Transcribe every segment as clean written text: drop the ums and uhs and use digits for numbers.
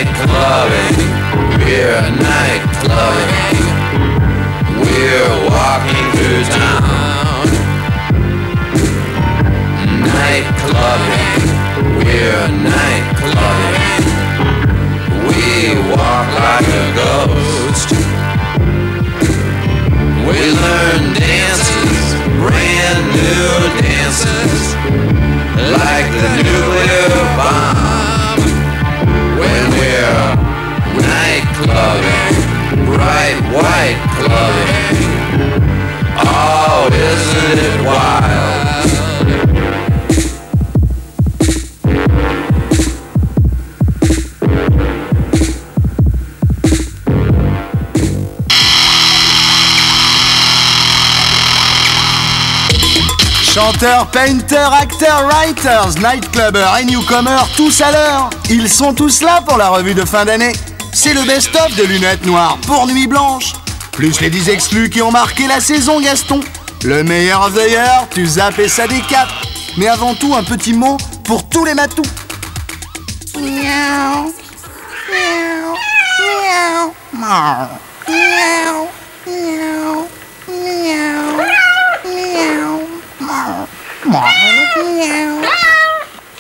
night clubbing. We're night clubbing. We're walking through town. Night clubbing. We're night clubbing. We walk like a ghost. We learn dances, brand new dances, like the nuclear bomb. When we're night clubbing, bright white clubbing, oh, isn't it wild? Chanteurs, painters, acteurs, writers, nightclubbers et newcomers, tous à l'heure. Ils sont tous là pour la revue de fin d'année. C'est le best-of de Lunettes Noires pour Nuit Blanche. Plus les 10 exclus qui ont marqué la saison, Gaston. Le meilleur of the year, tu zappes et ça décape. Mais avant tout, un petit mot pour tous les matous. Miaou, miaou, miaou, miaou, miaou, miaou, miaou. Meow, meow, meow,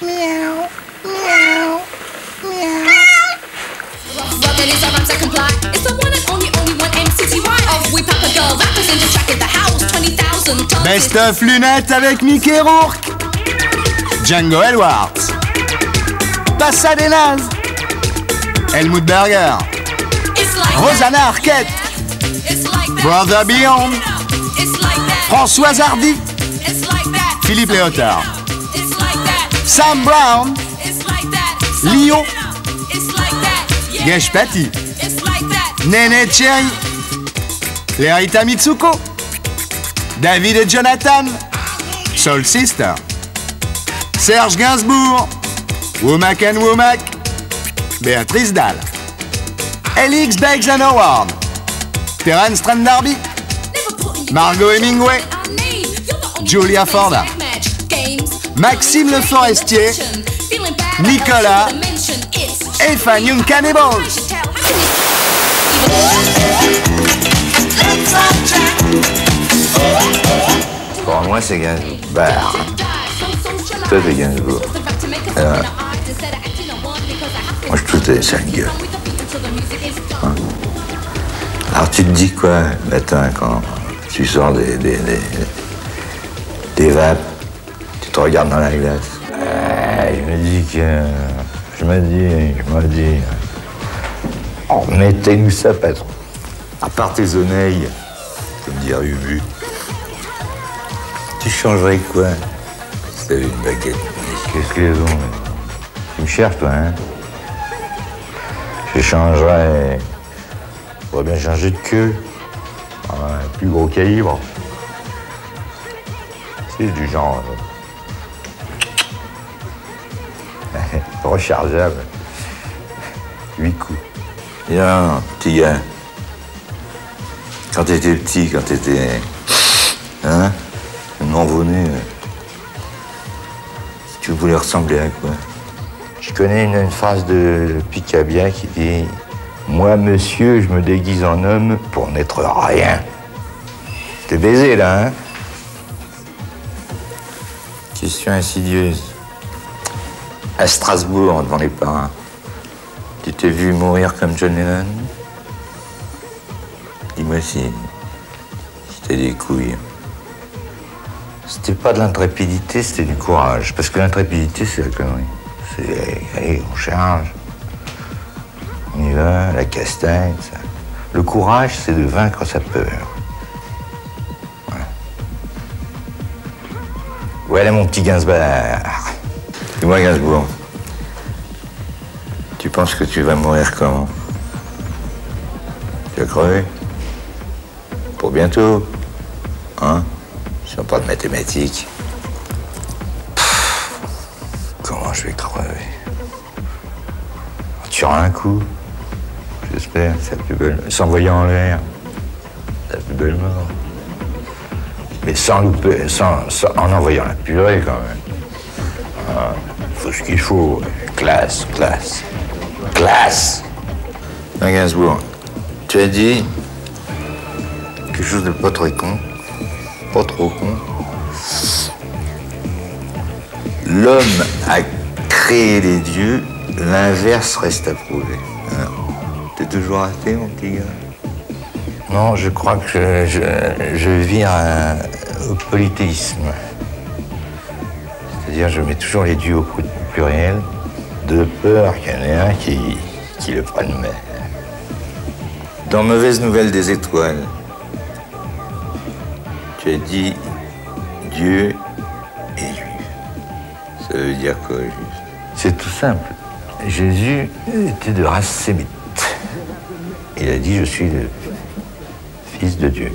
meow, meow, meow. Rockabilly's our rhymes that comply. It's the one and only one MCTY. Oh, we papa girl rappers in the track at the house. 20,000 tons. Best of Lunettes avec Mickey Rourke, Django Edwards, Pasadenas, Helmut Berger, Rosanna Arquette, Brother Beyond, Françoise Hardy, Philippe Léotard, Sam Brown, Lio, Gesh Patti, Nene Cherry, Lerita Mitsuko, David et Jonathan, Soul Sister, Serge Gainsbourg, Womack and Womack, Béatrice Dalle, Elix Beggs and Howard, Terence Trent D'Arby, Margot Hemingway, Julia Forda, Maxime Le Forestier, Nicolas et Fanion Cannibals. Pour moi, c'est Gainsbourg. Bah, toi, t'es Gainsbourg. Moi, je trouve que t'es sale gueule. Hein? Alors, tu te dis quoi, le matin, quand tu sors des vapes, tu te regardes dans la glace. Je me dis, oh, mettez-nous ça, patron. À part tes oreilles, comme dirait Ubu, tu changerais quoi si t'avais une baguette? Qu'est-ce qu'ils ont? Tu me cherches, toi, hein? Je changerais... Je pourrais bien changer de queue. Un plus gros calibre. C'est du genre... rechargeable. 8 coups. Et là, petit gars, quand t'étais petit, quand t'étais... Hein? Nouveau-né, tu voulais ressembler à quoi? Je connais une phrase de Picabia qui dit « Moi, monsieur, je me déguise en homme pour n'être rien. » T'es baisé, là, hein? Question insidieuse. À Strasbourg, devant les parrains, tu t'es vu mourir comme John Lennon? Dis-moi si t'as des couilles. C'était pas de l'intrépidité, c'était du courage. Parce que l'intrépidité, c'est la connerie. C'est, allez, on charge. On y va, la castagne, ça. Le courage, c'est de vaincre sa peur. Voilà mon petit Gainsbourg. Dis-moi, Gainsbourg, tu penses que tu vas mourir comment? Tu vas crever? Pour bientôt, hein? Si on parle de mathématiques. Comment je vais crever? Tu auras un coup, j'espère, c'est la plus belle. S'envoyer en l'air, c'est la plus belle mort. Mais sans louper, en envoyant la purée quand même. Ah, faut ce qu'il faut, classe, classe. Classe. Gainsbourg, tu as dit quelque chose de pas très con, pas trop con. L'homme a créé les dieux, l'inverse reste à prouver. T'es toujours raté, mon petit gars? Non, je crois que je vire au polythéisme. C'est-à-dire, je mets toujours les dieux au pluriel, de peur qu'il y en ait un qui le prenne. Mais... Dans Mauvaise Nouvelle des Étoiles, tu as dit Dieu est juif. Ça veut dire quoi, juste? C'est tout simple. Jésus était de race sémite. Il a dit, je suis le fils de Dieu.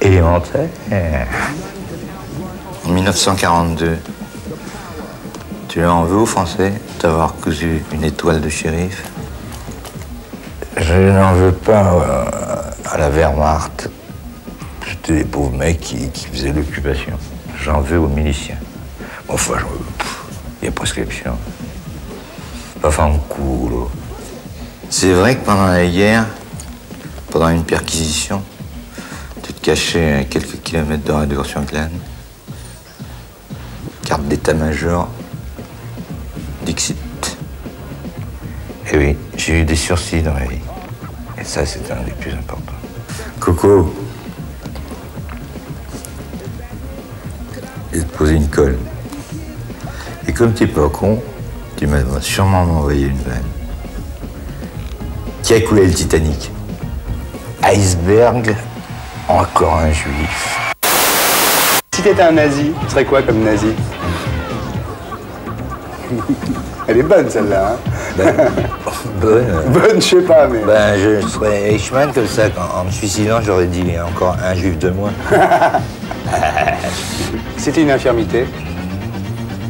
Élémentaire. En 1942, tu en veux aux Français d'avoir cousu une étoile de shérif? Je n'en veux pas à la Wehrmacht. C'était des pauvres mecs qui faisaient l'occupation. J'en veux aux miliciens. Enfin, il y a prescription. Enfin, culo. C'est vrai que pendant la guerre, pendant une perquisition, tu te cachais à quelques kilomètres de Radio sur Glane. Carte d'état-major, Dixit. Et oui, j'ai eu des sursis dans la vie. Et ça, c'est un des plus importants. Coco, je vais te poser une colle. Et comme t'es pas con, tu m'as sûrement envoyé une vanne. Qui a coulé le Titanic? Iceberg, encore un juif. Si t'étais un nazi, tu serais quoi comme nazi? Elle est bonne celle-là, hein? Bonne. Bonne, je sais pas, mais... Ben, je serais Eichmann comme ça, en me suicidant, j'aurais dit encore un juif de moins. C'était une infirmité.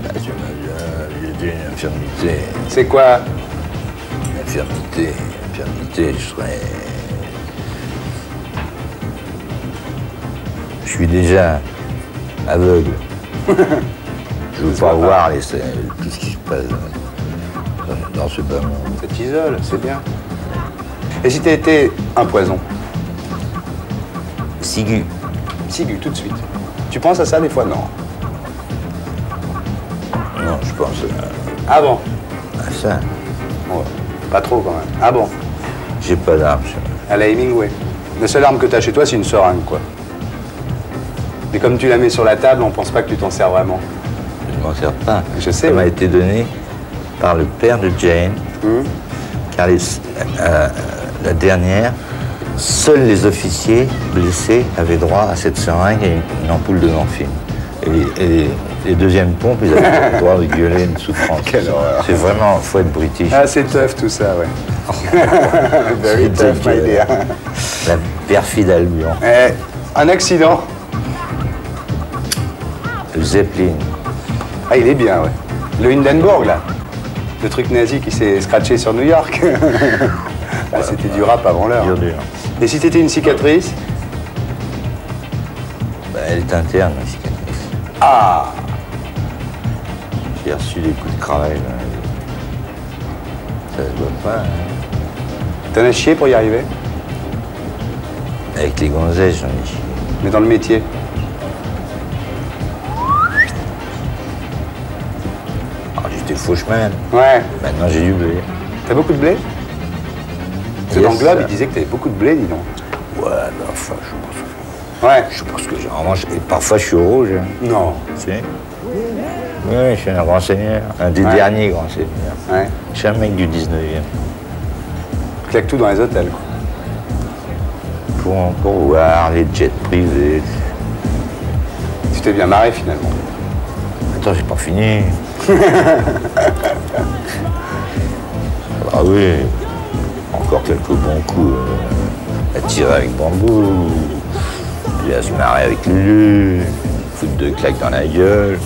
Ben, j'étais une infirmité. C'est quoi? Une infirmité, je serais... Je suis déjà aveugle. Je veux pas voir tout ce qui se passe dans ce bas monde. Ça t'isole, c'est bien. Et si t'étais un poison? Sigu. Sigu, tout de suite. Tu penses à ça des fois? Non. Non, je pense Ah bon? à ça. Ouais. Pas trop quand même. Ah bon? J'ai pas d'arme chez moi. À la Hemingway. La seule arme que t'as chez toi, c'est une seringue, quoi. Mais comme tu la mets sur la table, on pense pas que tu t'en sers vraiment. Je ne m'en sers pas. Je sais, Ça m'a oui. été donné par le père de Jane, car la dernière, seuls les officiers blessés avaient droit à cette seringue et une ampoule de morphine. Et les deuxièmes pompes, ils avaient le droit de gueuler une souffrance. Quelle horreur. C'est vraiment, faut être british. Ah, c'est tough tout ça, ouais. Very C'est tough, my dear. La perfide Albion. Eh, un accident. Le Zeppelin. Ah, il est bien, ouais. Le Hindenburg, là. Le truc nazi qui s'est scratché sur New York. Ah, c'était du rap avant l'heure. Dur. Et si t'étais une cicatrice? Bah, elle est interne, la cicatrice. Ah! J'ai reçu des coups de cravaille. Ça se voit pas, hein. T'en as chié pour y arriver? Avec les gonzesses, j'en ai chié. Mais dans le métier? Alors, j'étais faucheman. Ouais. Maintenant, j'ai du blé. T'as beaucoup de blé? Parce que Yes, dans le Globe, ça. il disait que t'avais beaucoup de blé, dis donc. Ouais, bah, enfin, Ouais. je pense que j'ai. En revanche, et parfois, je suis au rouge. Hein. Non. Tu sais? Oui, je suis un grand seigneur. Un des Ouais. derniers grands seigneurs. Ouais. Je suis un mec du 19e. Tu claques tout dans les hôtels, quoi. Pour voir les jets privés. Tu t'es bien marré, finalement. Attends, j'ai pas fini. Ah oui, encore quelques bons coups à tirer avec bambou, puis à se marrer avec Lulu, foutre deux claques dans la gueule.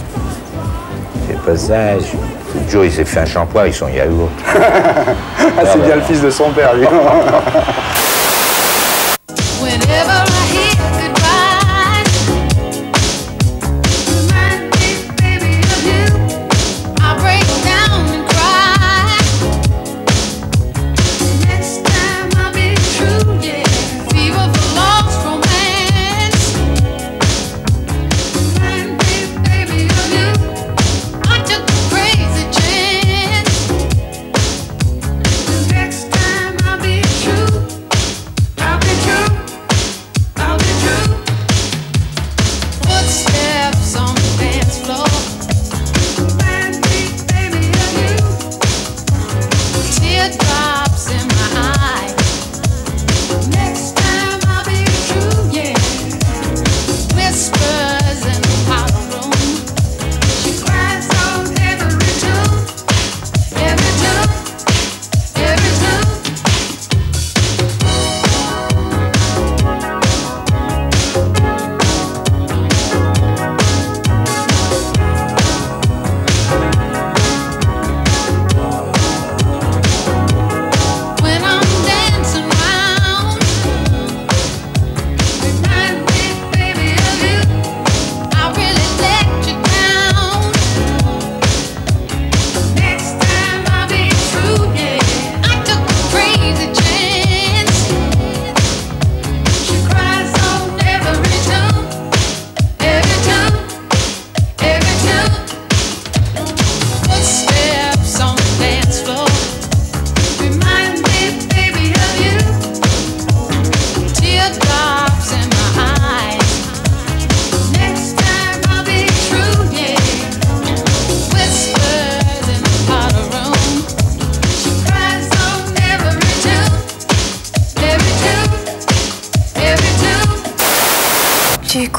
C'est pas ça. L'autre jour, il s'est fait un shampoing avec son yaourt. Ah, c'est bien le fils de son père, lui. Whenever I hit goodbye, remind me, baby, of you. I break down and cry.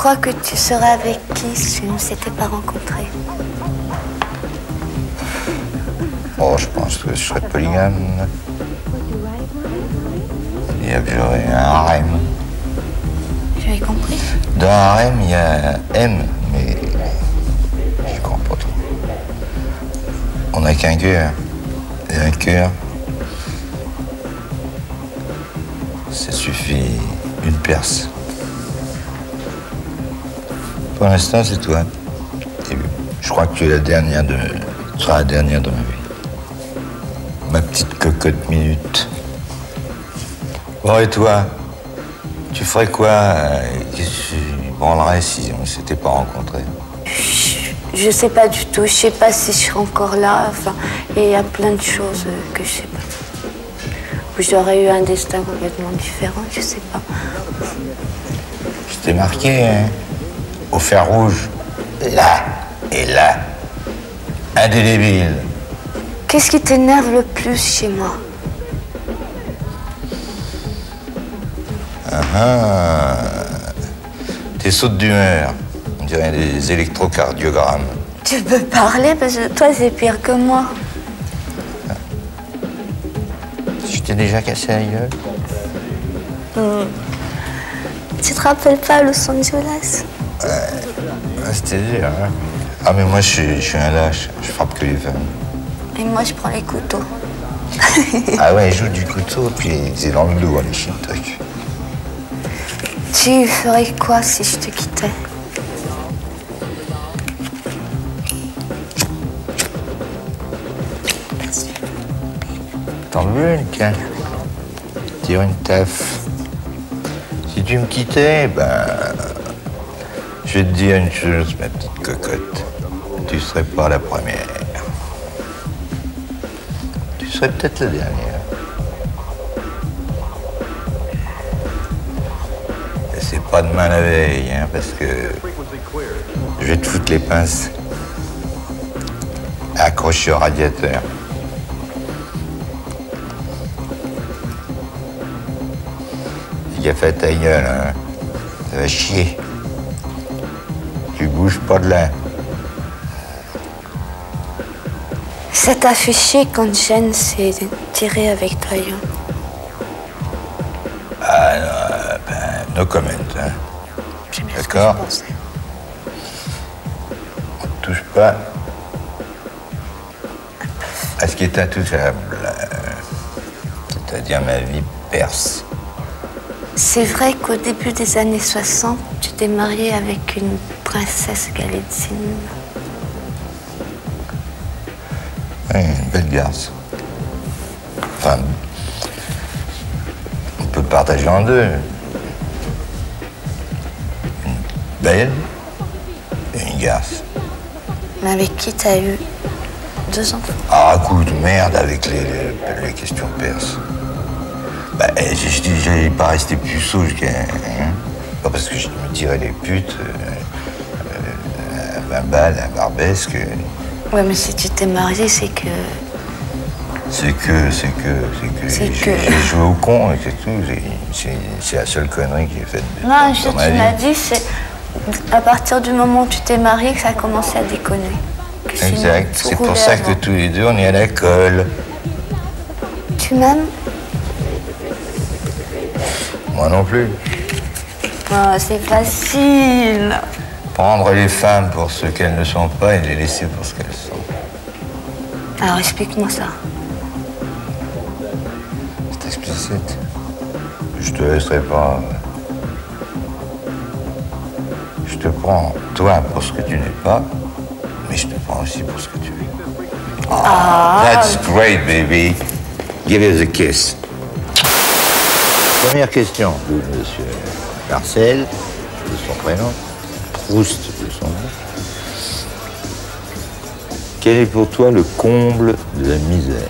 crois que tu serais avec qui si tu ne s'étais pas rencontrés? Oh, je pense que je serais polygame. Il y a j'aurais un harem. J'avais compris. Dans un harem, il y a M, mais je comprends pas trop. On n'a qu'un cœur. Et un cœur, ça suffit une perce. Pour l'instant, c'est toi. Et je crois que tu es la dernière tu seras la dernière de ma vie. Ma petite cocotte minute. Bon, et toi? Tu ferais quoi? Qu'est-ce que tu branlerais si on ne s'était pas rencontrés? Je sais pas du tout. Je sais pas si je serai encore là. Enfin, il y a plein de choses que je sais pas. Ou j'aurais eu un destin complètement différent. Je sais pas. Je t'ai marqué, hein? Au fer rouge. Là et là. Indélébile. Qu'est-ce qui t'énerve le plus chez moi? Tes sautes d'humeur. On dirait des électrocardiogrammes. Tu peux parler parce que toi, c'est pire que moi. Je t'ai déjà cassé la gueule. Tu te rappelles pas Los Angeles? C'était dur, hein? Ah, mais moi, je suis un lâche. Je frappe que les femmes. Et moi, je prends les couteaux. Ah ouais, je joue du couteau, puis c'est dans le dos, les trucs. Tu ferais quoi si je te quittais? T'en veux une canne? Tire une taf. Si tu me quittais, ben... Je vais te dire une chose, ma petite cocotte. Tu serais pas la première. Tu serais peut-être la dernière. Et c'est pas demain la veille, hein, parce que... Je vais te foutre les pinces. Accroché au radiateur. Gaffe à ta gueule, hein. Ça va chier. Tu bouges pas de là. Ça t'a fait chier quand Jen s'est tirée avec Trayon. Ah non, ben, no comment, hein. D'accord? On ne touche pas à ce qui est intouchable. C'est-à-dire ma vie perse. C'est vrai qu'au début des années 60, tu t'es mariée avec une princesse Galitzine. Oui, une belle garce. Enfin, on peut partager en deux. Une belle et une garce. Mais avec qui t'as eu 2 enfants? Ah, coup de merde avec les questions perses. Bah, j'ai pas resté puceau jusqu'à... Hein? Pas parce que je me tirais les putes à 20 balles, à Barbesque. Ouais, mais si tu t'es mariée, c'est que... C'est que j'ai joué au con et c'est tout. C'est la seule connerie qui est faite Non, ce dans que ma tu vie. m'as dit, c'est à partir du moment où tu t'es mariée que ça a commencé à déconner. Que sinon, Exact. tout C'est pour roulait ça avant. que tous les deux, on est à la colle. Tu m'aimes? Moi non plus. Oh, c'est facile. Prendre les femmes pour ce qu'elles ne sont pas et les laisser pour ce qu'elles sont. Alors explique-moi ça. C'est explicite. Je te laisserai pas. Je te prends, toi, pour ce que tu n'es pas, mais je te prends aussi pour ce que tu es. That's great, baby. Give us a kiss. Première question de monsieur Marcel, de son prénom, Proust de son nom. Quel est pour toi le comble de la misère?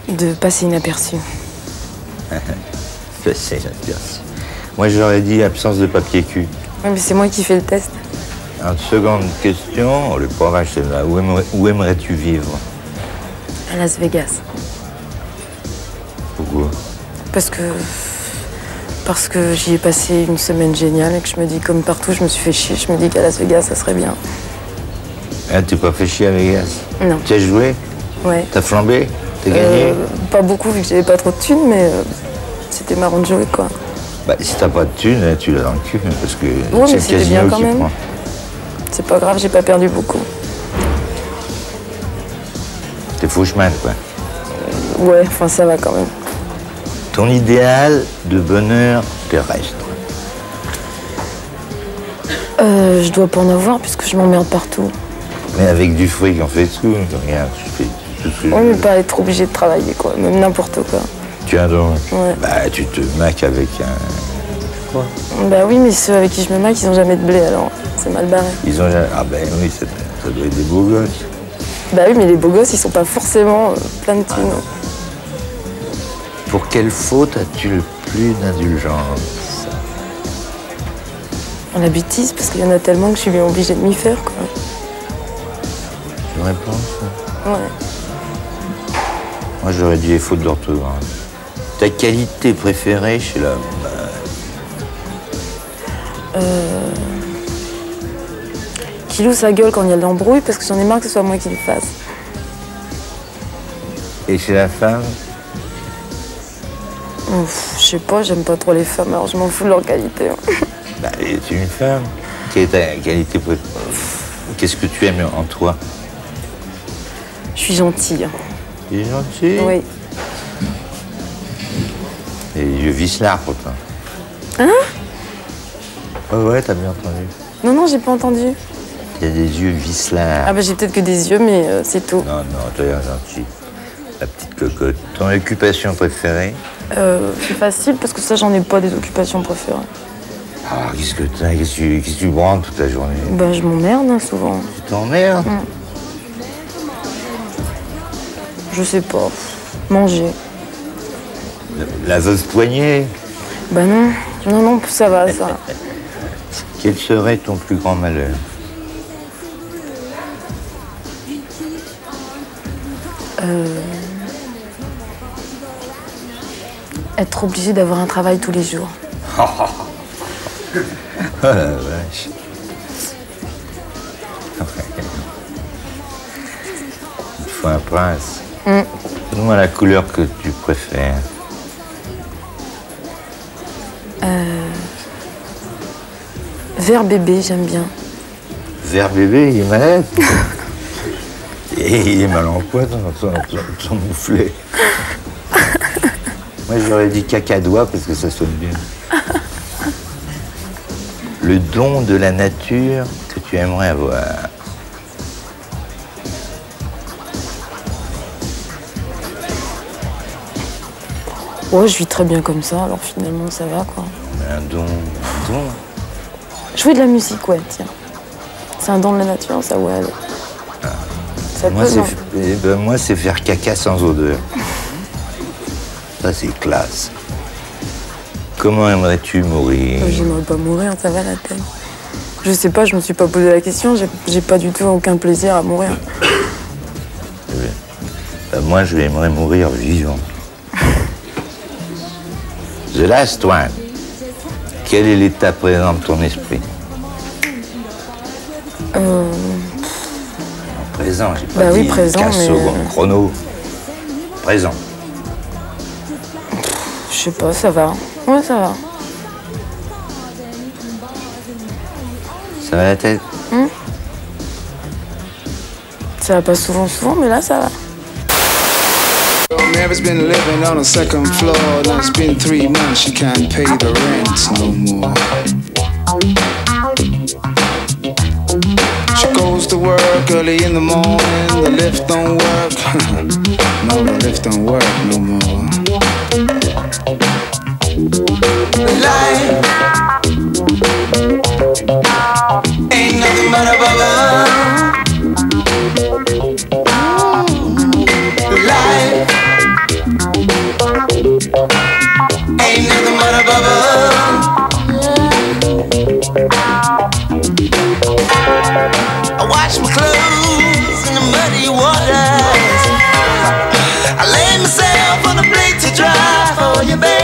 De passer inaperçu. Passer inaperçu. Moi, j'aurais dit absence de papier cul. Ouais, mais c'est moi qui fais le test. En seconde question, le progrès, c'est là. Où aimerais-tu vivre? À Las Vegas. Pourquoi? Parce que Parce que j'y ai passé une semaine géniale et que je me dis, comme partout, je me suis fait chier. Je me dis qu'à Las Vegas, ça serait bien. Ah, t'es pas fait chier à Vegas? Non. Tu as joué? Ouais. T'as flambé? T'as gagné? Pas beaucoup, vu que j'avais pas trop de thunes, mais c'était marrant de jouer, quoi. Bah, si t'as pas de thunes, tu l'as dans le cul, parce que Ouais, c'est mais le c'était casino bien quand qui même. prend. C'est pas grave, j'ai pas perdu beaucoup. T'es faucheman, quoi. Ouais, enfin, ça va quand même. Ton idéal de bonheur terrestre? Je dois pas en avoir, puisque je m'emmerde partout. Mais avec du fric, on fait tout. Regarde, je fais tout ce que je Ouais, mais veux. pas être obligé de travailler, quoi. Même n'importe quoi. Tiens donc. Ouais. Bah, tu te maques avec un... Bah oui, mais ceux avec qui je me maque, ils ont jamais de blé, alors c'est mal barré. Ils ont... Ah ben oui, ça doit être des beaux gosses. Bah oui, mais les beaux gosses, ils sont pas forcément plein de thunes. Pour quelle faute as-tu le plus d'indulgence? La bêtise, parce qu'il y en a tellement que je suis bien obligée de m'y faire, quoi. Tu réponds ça? Ouais. Moi, j'aurais dit les fautes d'orthographe. Ta qualité préférée chez l'homme? Qu'il ouvre sa gueule quand il y a de l'embrouille, parce que j'en ai marre que ce soit moi qui le fasse. Et chez la femme? Je sais pas, j'aime pas trop les femmes, alors je m'en fous de leur qualité. Bah, es-tu une femme? Quelle est ta qualité préférée? Qu'est-ce que tu aimes en toi? Je suis gentille. Tu es gentil? Oui. Et les yeux vicelards pourtant. Hein? Ouais, t'as bien entendu. Non, non, j'ai pas entendu. Il y a des yeux vicelards. Ah bah j'ai peut-être que des yeux, mais c'est tout. Non, non, t'as l'air gentil. La petite cocotte. Ton occupation préférée? C'est facile, parce que ça, j'en ai pas des occupations préférées. Ah, qu'est-ce que t'as? Qu'est-ce que tu branles toute la journée? Bah je m'emmerde, hein, souvent. Tu t'emmerdes? Je sais pas. Manger. La veuve poignée? Bah non. Non, non, ça va, ça. Quel serait ton plus grand malheur? Être obligé d'avoir un travail tous les jours. Oh la vache. Il faut un prince. Donne-moi la couleur que tu préfères. Vert bébé, j'aime bien. Vert bébé, il est malade. Et il est mal en point, ton mouflet. Moi, j'aurais dit cacadois parce que ça sonne bien. Le don de la nature que tu aimerais avoir. Ouais, je vis très bien comme ça, alors finalement, ça va, quoi. Un don, Jouer de la musique, ouais, tiens. C'est un don de la nature, ça, ouais. Ça Moi, peut, non. moi, c'est faire caca sans odeur. Ça, c'est classe. Comment aimerais-tu mourir? J'aimerais pas mourir, ça va la tête. Je sais pas, je me suis pas posé la question, j'ai pas du tout aucun plaisir à mourir. Moi, j'aimerais mourir vivant. The last one. Quel est l'état présent de ton esprit? Présent, j'ai pas Bah dit oui, présent, Picasso, mais- chrono. Présent. Je sais pas, ça va. Ouais, ça va. Ça va la tête? Ça va pas souvent, mais là, ça va. Mary's been living on the second floor. Now it's been 3 months, she can't pay the rent no more. She goes to work early in the morning, the lift don't work. No, the lift don't work no more. Life ain't nothing but a bubble. Life ain't nothing but a bubble. I wash my clothes in the muddy waters. I lay myself on a plate to dry for you, babe.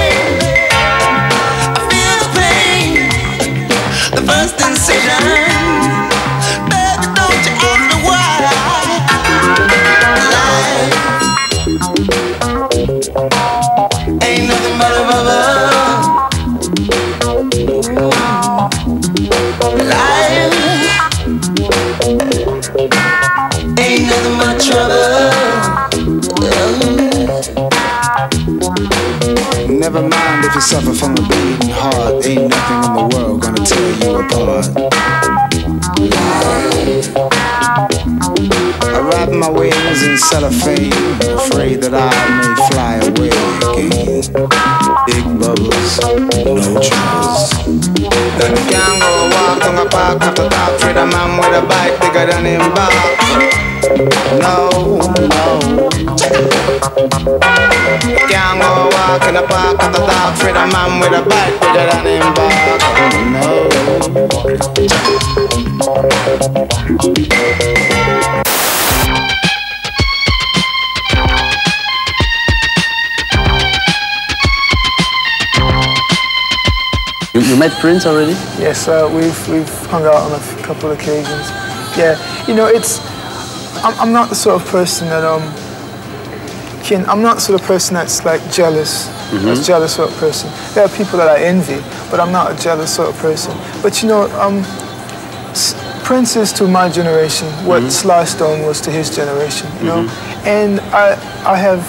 Ain't nothing but trouble. Never mind if you suffer from a bleeding heart. Ain't nothing in the world gonna tear you apart. I wrap my wings in cellophane, afraid that I may fly away again. Big bubbles, no troubles. You can't go walk on a park after dark, afraid a man with a bike bigger than him back. No, no. You can't go walk in a park after dark, afraid a man with a bike bigger than him back. No. You met Prince already? Yes, we've hung out on a couple of occasions. Yeah, you know, I'm not the sort of person that I'm not the sort of person that's like jealous. That's jealous sort of person. There are people that I envy, but I'm not a jealous sort of person. But you know, Prince is to my generation what Sly Stone was to his generation. You know, and I have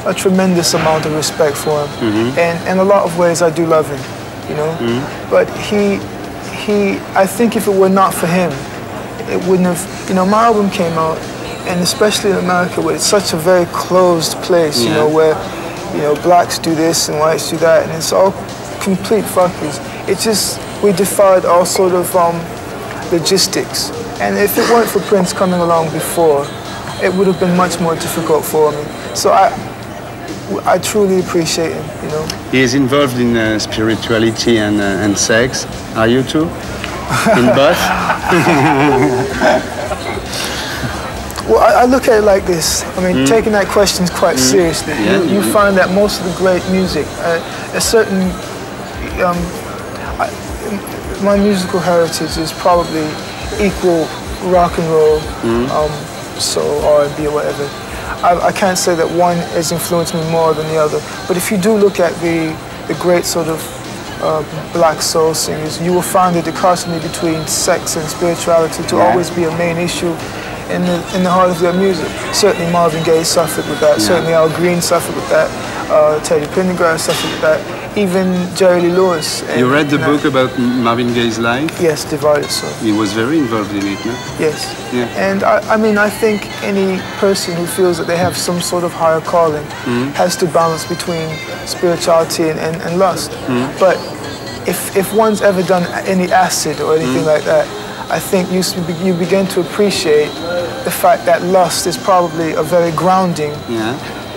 a tremendous amount of respect for him, and in a lot of ways I do love him. You know, but I think if it were not for him, it wouldn't have. You know, my album came out, and especially in America, where it's such a very closed place. You know, where blacks do this and whites do that, and it's all complete fuckers. It's just we defied all sort of logistics, and if it weren't for Prince coming along before, it would have been much more difficult for me. So I truly appreciate him, you know. He is involved in spirituality and sex. Are you too? In both? Well, I look at it like this. I mean, taking that question quite seriously. You find that most of the great music, a certain, my musical heritage is probably equal rock and roll, soul, R&B or whatever. I can't say that one has influenced me more than the other, but if you do look at the great sort of black soul singers, you will find a dichotomy between sex and spirituality to always be a main issue in the heart of their music. Certainly Marvin Gaye suffered with that, certainly Al Green suffered with that, Teddy Pendergrass suffered with that, even Jerry Lee Lewis. You read the book about Marvin Gaye's life? Yes, Divided Soul. He was very involved in it, no? Yes. Yeah. And I mean, I think any person who feels that they have some sort of higher calling has to balance between spirituality and lust. But if one's ever done any acid or anything like that, I think you begin to appreciate the fact that lust is probably a very grounding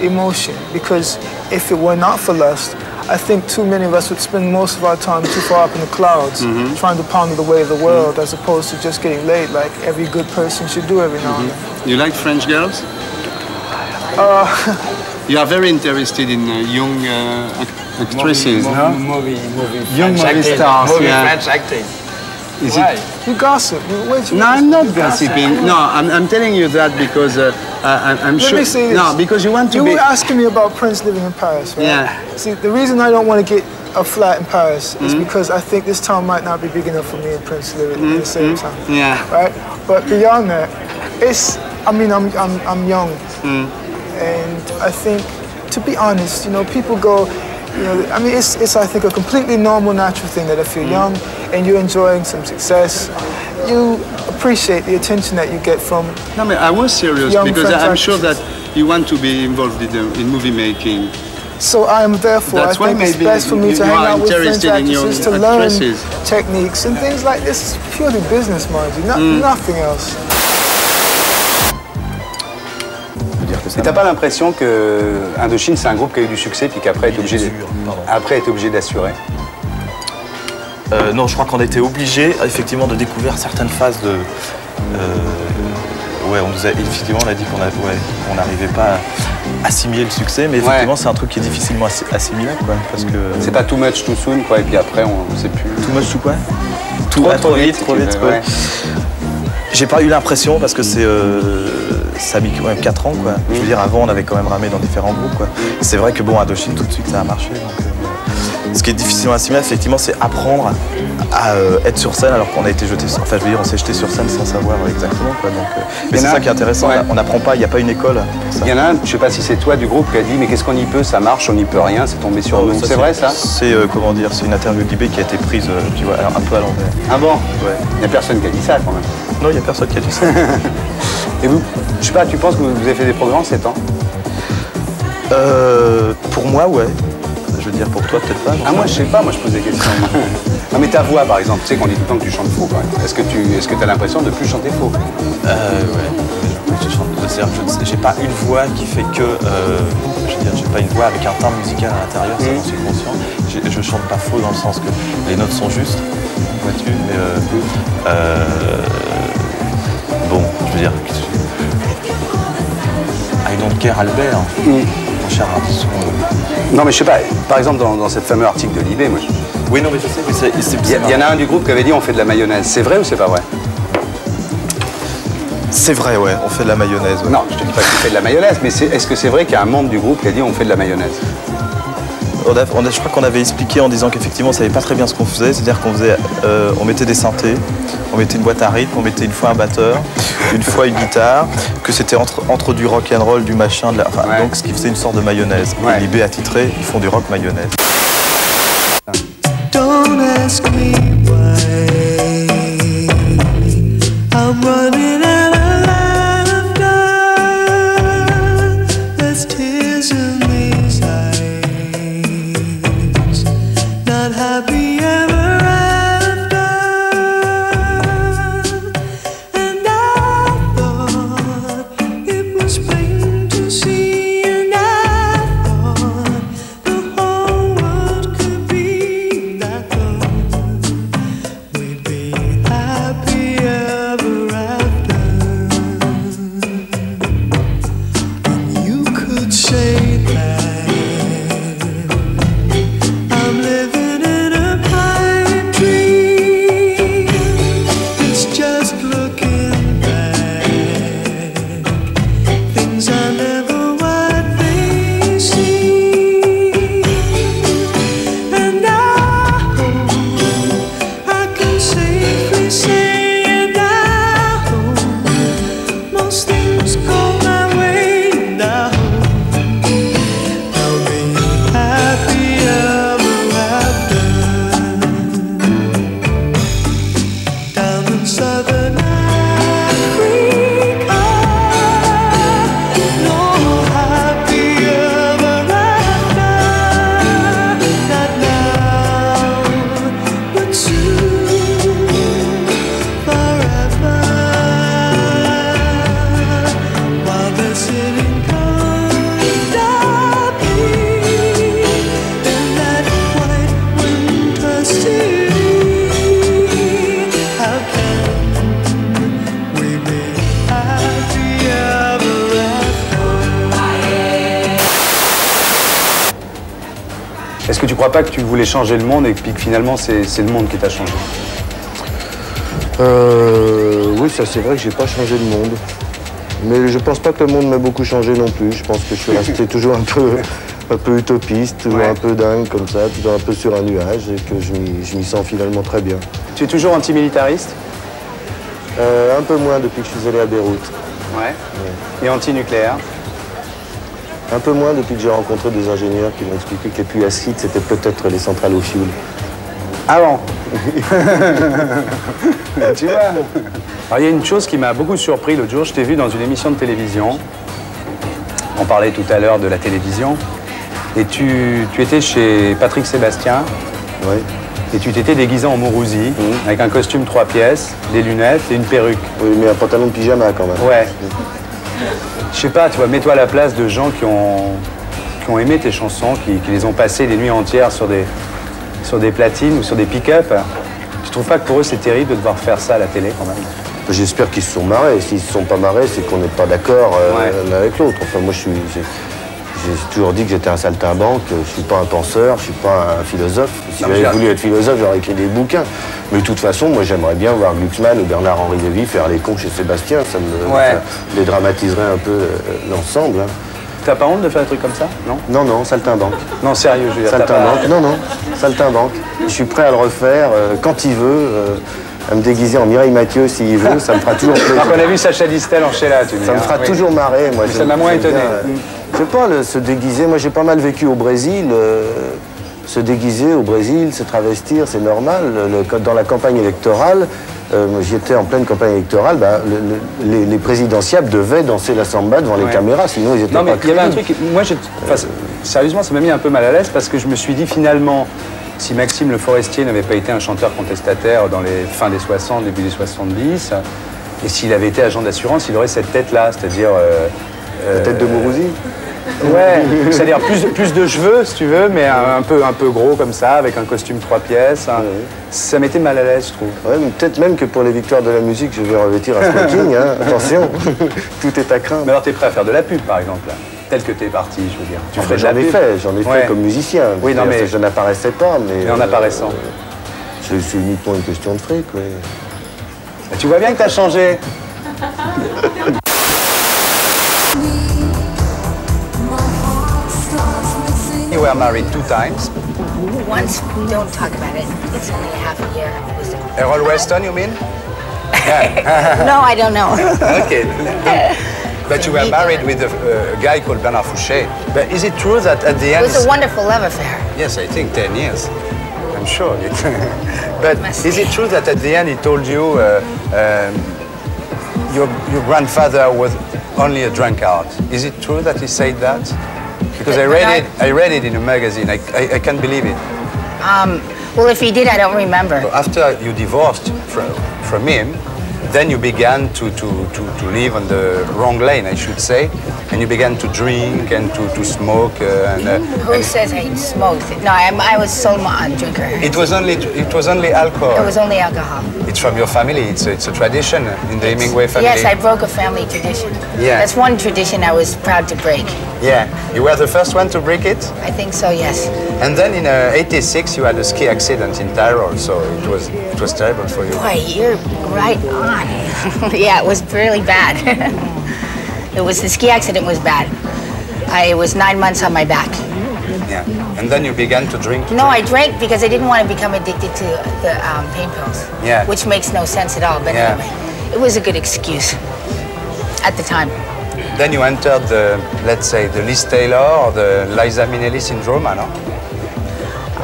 emotion, because if it were not for lust, I think too many of us would spend most of our time too far up in the clouds trying to ponder the way of the world as opposed to just getting laid like every good person should do every now and then. You like French girls? You are very interested in young actresses, no? Young movie stars, French acting. Is Why? You gossip. No, I'm not gossiping. No, I'm telling you that because I'm Let sure. me say this. No, because you want to You be. were asking me about Prince living in Paris, right? Yeah. See, the reason I don't want to get a flat in Paris is because I think this town might not be big enough for me and Prince to live at the same time. Yeah. Right? But beyond that, I mean, I'm young, and I think, to be honest, you know, people go. You know, I mean, it's I think a completely normal, natural thing that if you're young and you're enjoying some success, you appreciate the attention that you get from. No, I was serious young because French I'm sure actresses. that you want to be involved in movie making. So I am therefore, That's I think why it's maybe best for me you to hang are out with French interested in young actresses to learn actresses. techniques and things like this. It's purely business, mind you, nothing else. Et t'as pas l'impression que Indochine c'est un groupe qui a eu du succès puis qu'après est obligé d'assurer? Non, je crois qu'on a été obligé effectivement de découvrir certaines phases de. Ouais, effectivement, on a dit qu'on n'arrivait pas à assimiler le succès, mais effectivement, c'est un truc qui est difficilement assimilable, quoi, parce que. C'est pas too much too soon, quoi, et puis après on sait plus. Too much too quoi? Trop vite. Ouais. J'ai pas eu l'impression parce que ça a mis quand même 4 ans, quoi. Je veux dire, avant, on avait quand même ramé dans différents groupes, quoi. C'est vrai que bon, Indochine, tout de suite, ça a marché. Donc, Ce qui est difficilement assimilable, effectivement, c'est apprendre à être sur scène alors qu'on a été jeté. Enfin, je veux dire, on s'est jeté sur scène sans savoir exactement, quoi. Donc, mais c'est ça qui est intéressant. Ouais. On n'apprend pas, il n'y a pas une école. Il y en a un, je sais pas si c'est toi du groupe qui a dit mais qu'est-ce qu'on y peut, ça marche, on n'y peut rien, c'est tombé sur nous. C'est vrai ça? C'est comment dire, c'est une interview d'IB qui a été prise, tu vois, un peu à l'envers. Ah bon? Ouais. Il n'y a personne qui a dit ça quand même. Non, il n'y a personne qui a dit ça. Et vous, je sais pas, tu penses que vous avez fait des progrès en 7 ans? Pour moi, ouais. Je veux dire, pour toi, peut-être pas. Ah, moi, je sais pas, moi, je pose des questions. Non, mais ta voix, par exemple, tu sais qu'on dit tout le temps que tu chantes faux, quand même. Est-ce que tu as l'impression de plus chanter faux? Ouais. Je chante, c'est-à-dire, j'ai pas une voix qui fait que. Je veux dire, j'ai pas une voix avec un timbre musical à l'intérieur, ça, j'en suis conscient. Je chante pas faux dans le sens que les notes sont justes, vois-tu, mais. Bon, je veux dire. I don't care, Albert. Mon cher artiste. Non, mais je sais pas, par exemple, dans cette fameux article de l'IB, moi. Oui, non, mais je sais, mais c'est il y en a un du groupe qui avait dit on fait de la mayonnaise. C'est vrai ou c'est pas vrai? C'est vrai, ouais, on fait de la mayonnaise. Ouais. Non, je te dis pas que tu fais de la mayonnaise, mais est-ce que c'est vrai qu'il y a un membre du groupe qui a dit on fait de la mayonnaise? Je crois qu'on avait expliqué en disant qu'effectivement on savait pas très bien ce qu'on faisait, c'est-à-dire qu'on faisait, on mettait des synthés, on mettait une boîte à rythme, on mettait une fois un batteur, une fois une guitare, que c'était entre du rock and roll, du machin, donc ce qui faisait une sorte de mayonnaise. Et l'IB a titré, ils font du rock mayonnaise. Don't ask me why I'm running out of laughter. There's tears in these eyes, not happy ever after. And I thought it was plain to see, and I thought the whole world could be that good. We'd be happy ever after. And you could say that I'm living in a pipe dream. It's just looking back, things are never what they seem. And I hope I can safely say, and I hope most things go my way, and I hope I'll be happy ever after. Down in Southern Africa, no happy ever after. Not now, but soon, forever. While they're sitting comfortably in that white winter city, how can we be happy ever after? Est-ce que tu crois pas que tu voulais changer le monde et puis que finalement c'est le monde qui t'a changé? Oui, ça c'est vrai que j'ai pas changé le monde. Mais je pense pas que le monde m'ait beaucoup changé non plus. Je pense que je suis resté toujours un peu utopiste, toujours un peu dingue comme ça, toujours un peu sur un nuage et que je m'y sens finalement très bien. Tu es toujours antimilitariste? Un peu moins depuis que je suis allé à Beyrouth. Ouais. Et anti-nucléaire? Un peu moins depuis que j'ai rencontré des ingénieurs qui m'ont expliqué que les puits acides, c'était peut-être les centrales au fioul. Ah bon? Tu vois? Alors, il y a une chose qui m'a beaucoup surpris l'autre jour. Je t'ai vu dans une émission de télévision. On parlait tout à l'heure de la télévision. Et tu étais chez Patrick Sébastien. Oui. Et tu t'étais déguisé en Mourouzi, avec un costume 3 pièces, des lunettes et une perruque. Oui, mais un pantalon de pyjama quand même. Ouais. Je sais pas, tu vois, mets-toi à la place de gens qui ont aimé tes chansons, qui les ont passées des nuits entières sur des platines ou sur des pick-up. Tu trouves pas que pour eux c'est terrible de devoir faire ça à la télé quand même? J'espère qu'ils se sont marrés. S'ils se sont pas marrés, c'est qu'on n'est pas d'accord l'un avec l'autre. Enfin, moi, j'ai toujours dit que j'étais un saltimbanque. Je suis pas un penseur, je suis pas un philosophe. Si j'avais voulu être philosophe, j'aurais écrit des bouquins. Mais de toute façon, moi, j'aimerais bien voir Glucksmann ou Bernard-Henri Lévy faire les cons chez Sébastien. Ça me dédramatiserait un peu l'ensemble. Hein. T'as pas honte de faire un truc comme ça? Non? Non, non, saltimbanque. Non, sérieux, je veux dire. Saltimbanque, non, non, saltimbanque. Je suis prêt à le refaire quand il veut, à me déguiser en Mireille Mathieu s'il veut, ça me fera toujours plaisir. Alors qu'on a vu Sacha Distel en Sheila, tu dis. Ça me fera toujours marrer, moi. Ça m'a moins étonné. Je sais pas, se déguiser, moi j'ai pas mal vécu au Brésil. Se déguiser au Brésil, se travestir, c'est normal. Dans la campagne électorale, j'étais en pleine campagne électorale, les présidentiables devaient danser la samba devant les caméras, sinon ils étaient non, pas mais il y avait un truc, moi, sérieusement, ça m'a mis un peu mal à l'aise parce que je me suis dit finalement, si Maxime Le Forestier n'avait pas été un chanteur contestataire dans les fins des 60, début des 70, et s'il avait été agent d'assurance, il aurait cette tête-là, c'est-à-dire... la tête de Mourouzi. Ouais, c'est-à-dire plus de cheveux, si tu veux, mais un peu gros comme ça, avec un costume 3 pièces. Hein. Ça m'était mal à l'aise, je trouve. Ouais, peut-être même que pour les victoires de la musique, je vais revêtir un smoking, hein. Attention, tout est à craindre. Mais alors, t'es prêt à faire de la pub, par exemple, là, tel que t'es parti, je veux dire. Tu ferais de la pub. J'en ai fait comme musicien. Oui, non, mais... Je n'apparaissais pas, mais... Mais en apparaissant. C'est uniquement une question de fric, oui. Tu vois bien que t'as changé. You were married 2 times. Once, don't talk about it. It's only half a year. Errol Weston, you mean? No, I don't know. Okay. But you were married with a guy called Bernard Fouché. But is it true that at the end... It was a wonderful love affair. Yes, I think 10 years. I'm sure. But is it true that at the end he told you your grandfather was only a drunkard? Is it true that he said that? Because I read it in a magazine. I can't believe it. Well, if he did, I don't remember. After you divorced from him, then you began to live on the wrong lane, I should say, and you began to drink and to smoke. Who says I smoked? No, I was so a drinker. It was only alcohol. It was only alcohol. It's from your family. It's a tradition in the Hemingway family. Yes, I broke a family tradition. Yeah. That's one tradition I was proud to break. Yeah. You were the first one to break it? I think so, yes. And then in '86 you had a ski accident in Tyrol, so it was terrible for you. Boy, you're right on. Yeah, it was really bad. The ski accident was bad. I was 9 months on my back. Yeah. And then you began to drink? No, I drank because I didn't want to become addicted to the pain pills. Yeah. Which makes no sense at all, but anyway, it was a good excuse at the time. Then you entered the, let's say, the Liz Taylor or the Liza Minnelli syndrome, no?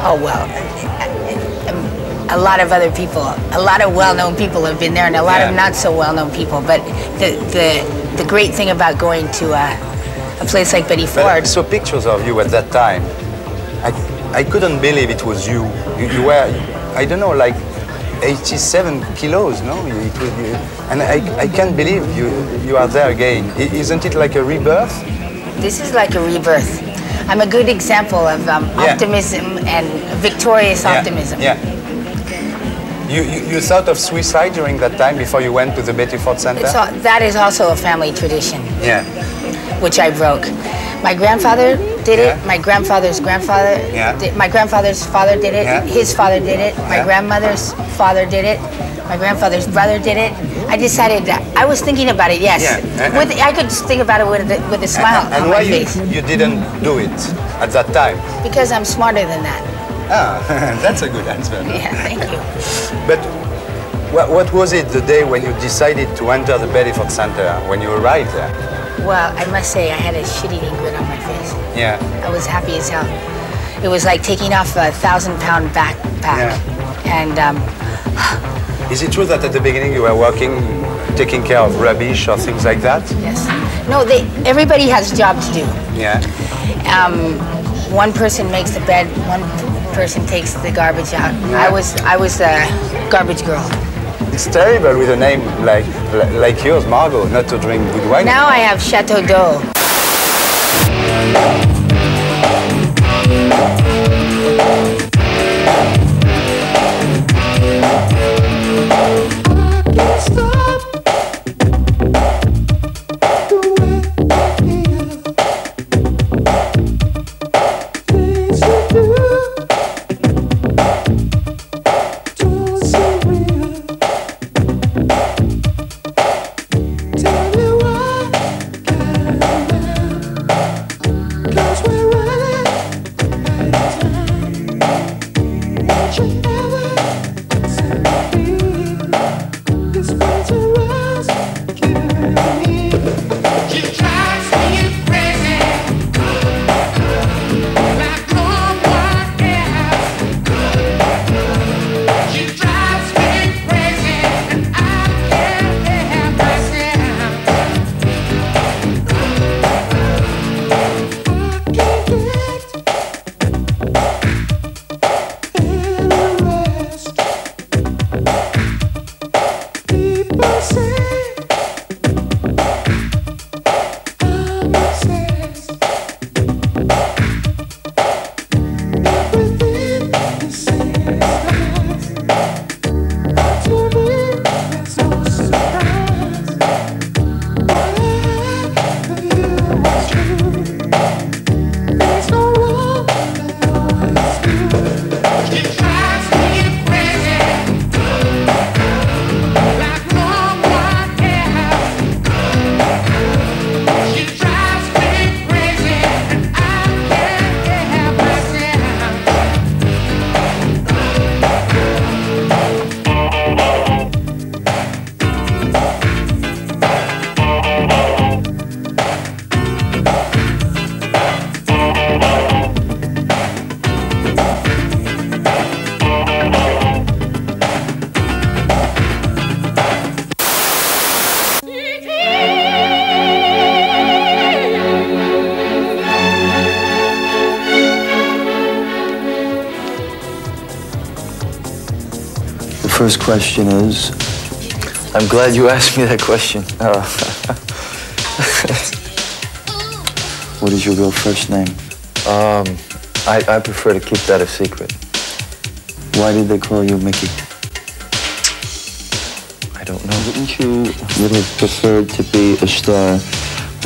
Oh, well, a lot of other people, a lot of well-known people have been there and a lot of not so well-known people, but the great thing about going to a place like Betty Ford... I saw pictures of you at that time. I couldn't believe it was you. You were, I don't know, like 87 kilos, no? And I can't believe you are there again. Isn't it like a rebirth? This is like a rebirth. I'm a good example of optimism and victorious optimism. Yeah. You thought of suicide during that time before you went to the Betty Ford Center? That is also a family tradition. Yeah. Which I broke. My grandfather did it. My grandfather's grandfather. Did, my grandfather's father did it. His father did it. My grandmother's father did it. My grandfather's brother did it. I decided that I was thinking about it. Yes, I could just think about it with a smile on my face. And why you didn't do it at that time? Because I'm smarter than that. Ah, that's a good answer. Yeah, thank you. But what was it the day when you decided to enter the Betty Ford Center, when you arrived there? Well, I must say I had a shit-eating grin on my face. Yeah. I was happy as hell. It was like taking off a 1,000-pound backpack. And is it true that at the beginning you were working, taking care of rubbish or things like that? Yes. No, everybody has a job to do. Yeah. One person makes the bed, one person takes the garbage out. I was the garbage girl. It's terrible with a name like yours, Margot, not to drink good wine. Now I have Chateau d'Eau. first question is? I'm glad you asked me that question. What is your real first name? I prefer to keep that a secret. Why did they call you Mickey? I don't know. Wouldn't you would have preferred to be a star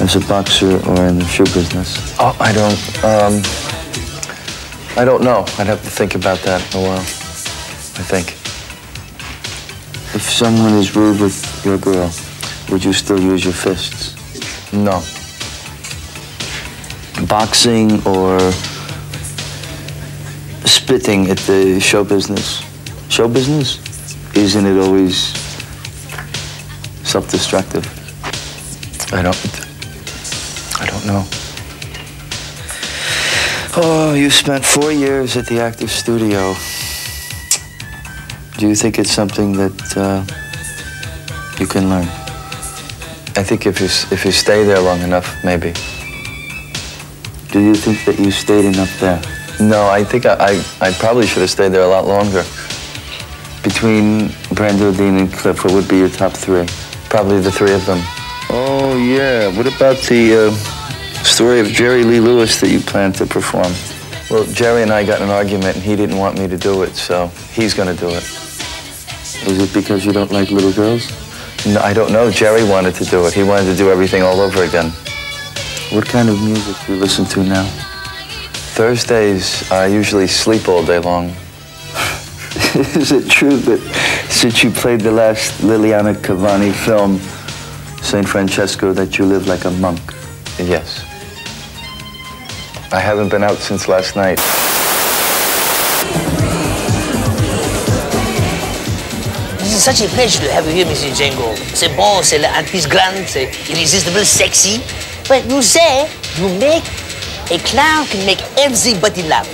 as a boxer or in the show business? Oh, I don't know. I'd have to think about that in a while. I think. If someone is rude with your girl, would you still use your fists? No. Boxing or spitting at the show business? Show business? Isn't it always self-destructive? I don't know. Oh, you spent 4 years at the Actors Studio. Do you think it's something that you can learn? I think if you stay there long enough, maybe. Do you think that you stayed enough there? No, I think I probably should have stayed there a lot longer. Between Brando, Dean, and Cliff, what would be your top 3? Probably the 3 of them. Oh, yeah. What about the story of Jerry Lee Lewis that you planned to perform? Well, Jerry and I got in an argument, and he didn't want me to do it, so he's going to do it. Is it because you don't like little girls? No, I don't know. Jerry wanted to do it. He wanted to do everything all over again. What kind of music do you listen to now? Thursdays, I usually sleep all day long. Is it true that since you played the last Liliana Cavani film, St. Francesco, that you live like a monk? Yes. I haven't been out since last night. This is such a pleasure to have you here, Monsieur Django. C'est bon, c'est l'artiste grande, c'est irrésistible, sexy. But you say you make a clown can make everybody laugh.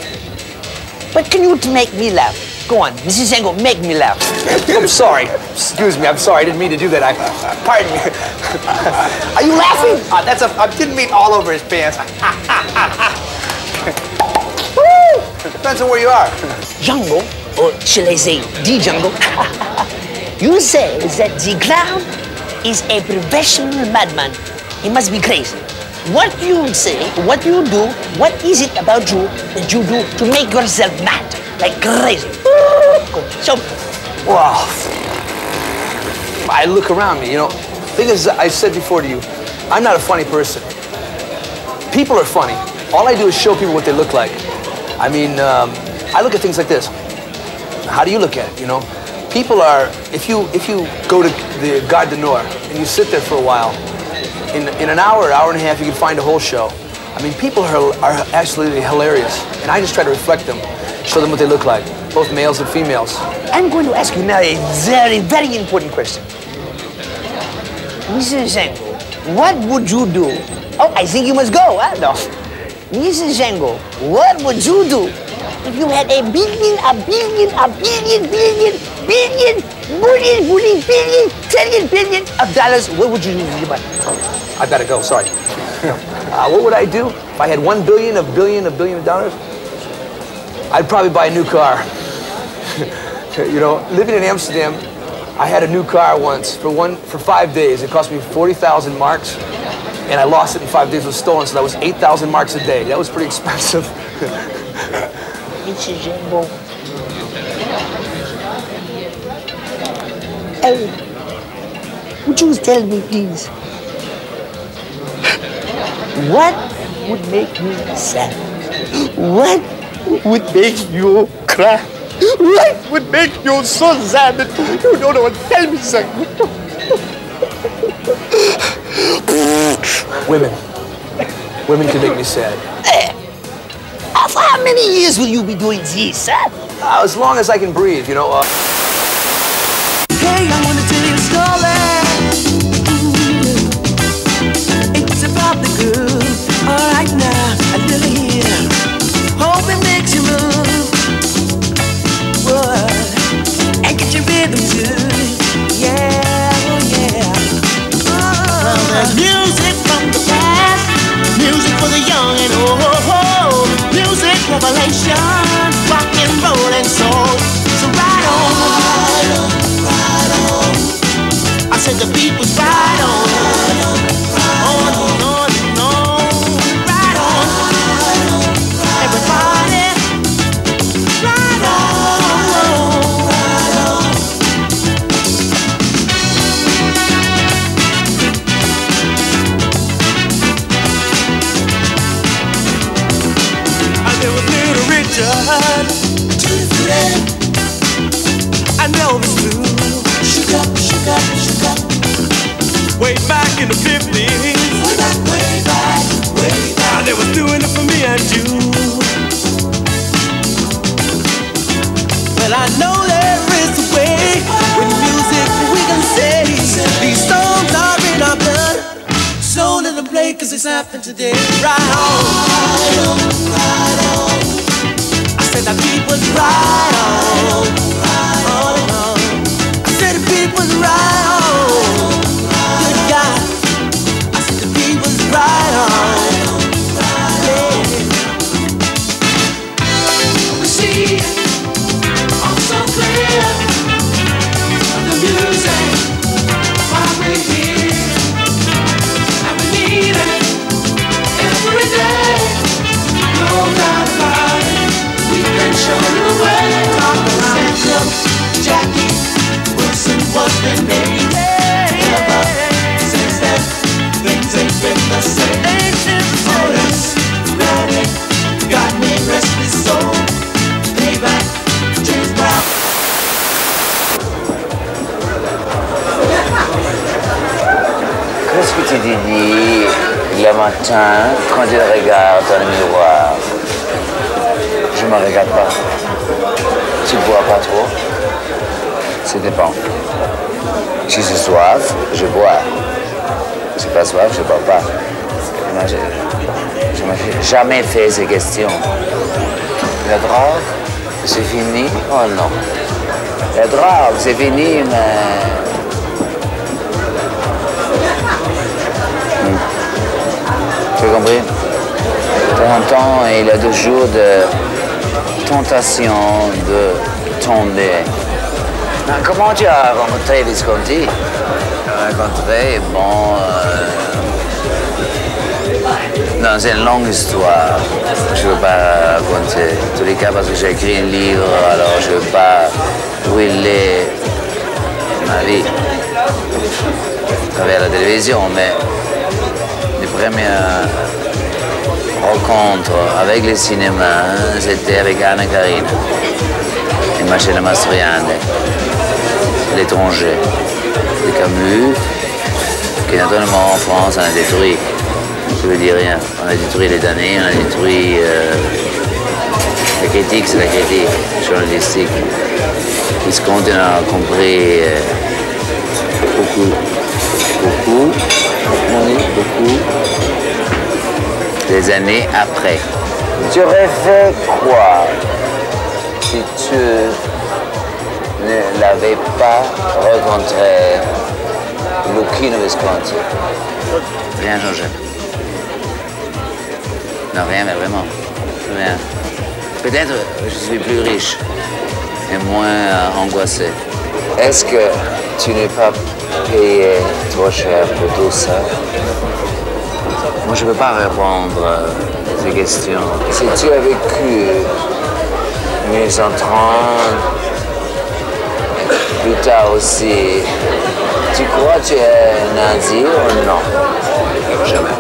But can you make me laugh? Go on, Mrs. Django, make me laugh. I'm sorry. Excuse me, I'm sorry. I didn't mean to do that. Pardon me. Are you laughing? I didn't mean all over his pants. Woo! Depends on where you are. Django, or shall I say, the Django, you say that the clown is a professional madman. He must be crazy. What you say, what you do, what is it about you that you do to make yourself mad, like crazy? So, wow. I look around me, you know. Thing is, I said before to you, I'm not a funny person. People are funny. All I do is show people what they look like. I mean, I look at things like this. How do you look at it, you know? People are, if you go to the Gare du Nord and you sit there for a while, in an hour and a half, you can find a whole show. I mean, people are absolutely hilarious, and I just try to reflect them, show them what they look like, both males and females. I'm going to ask you now a very, very important question. Mrs. Django, what would you do? Oh, I think you must go, huh? No. Mrs. Django, what would you do if you had a billion, trillion of dollars? What would you do with your money? I gotta go, sorry. What would I do if I had $1 billion of dollars? I'd probably buy a new car. You know, living in Amsterdam, I had a new car once for 5 days. It cost me 40,000 marks, and I lost it in 5 days. It was stolen, so that was 8,000 marks a day. That was pretty expensive. Mrs. Django. Oh, would you tell me, please, what would make me sad? What would make you cry? What would make you so sad that you don't know what to tell me, sir? Women. Women can make me sad. For how many years will you be doing this, sir? As long as I can breathe, you know. Hey, I want to tell you a story. It's about the good. All right now, a little here. Hope it makes you move. What? And get your rhythm too. Yeah, oh yeah. Well, there's music from the past, music for the young and old, music revelation, rock and roll and soul. So ride on. blood. I know it's true. Shook up, shook up, shook up. Way back in the 50s. Way back, way back, way back. They was doing it for me and you. Well, I know there is a way. With music we can say these songs are in our blood. So let them play, cause it's happening today. Right on, right on, right on. I said the beat was right on, right on. I said the beat was right on. Good God. I said the beat was right on, yeah. We see all so clear the music while we're here. Every day, no doubt about it. We can show the way. Samuel, Jackie Wilson was their name. Ever since then, things ain't been the same. Otis Redding got me restless soul. Payback, James Brown. Qu'est-ce que tu dis le matin quand tu regardes dans le miroir? Je ne me regarde pas. Tu ne bois pas trop? Ça dépend. Si c'est soif, je bois. Si c'est pas soif, je ne bois pas. Je ne m'ai jamais fait ces questions. La drogue, c'est fini? Oh non. La drogue, c'est fini, mais... Tu as compris? De temps en temps, il y a deux jours de tentation de tomber. Comment tu as rencontré Visconti? Rencontré, bon... non, c'est une longue histoire. Je ne veux pas raconter. En tous les cas, parce que j'ai écrit un livre, alors je ne veux pas brûler ma vie à travers la télévision, mais... Les premières rencontres avec le cinéma, c'était avec Anna Karina et Marcello Mastroianni, L'étranger, de Camus, qui naturellement en France on a détruit. Je veux dire rien. On a détruit les damnés, on a détruit la critique, c'est la critique journalistique. Visconti en a compris beaucoup. Des années après. Tu aurais fait quoi si tu ne l'avais pas rencontré, Luchino Visconti? Rien changé. Non, rien, mais vraiment. Rien. Peut-être je suis plus riche et moins angoissé. Est-ce que tu n'es pas payé trop cher pour tout ça? Moi, je ne peux pas répondre à ces questions. Si tu as vécu 1930, plus tard aussi, tu crois que tu es nazi ou non? Jamais.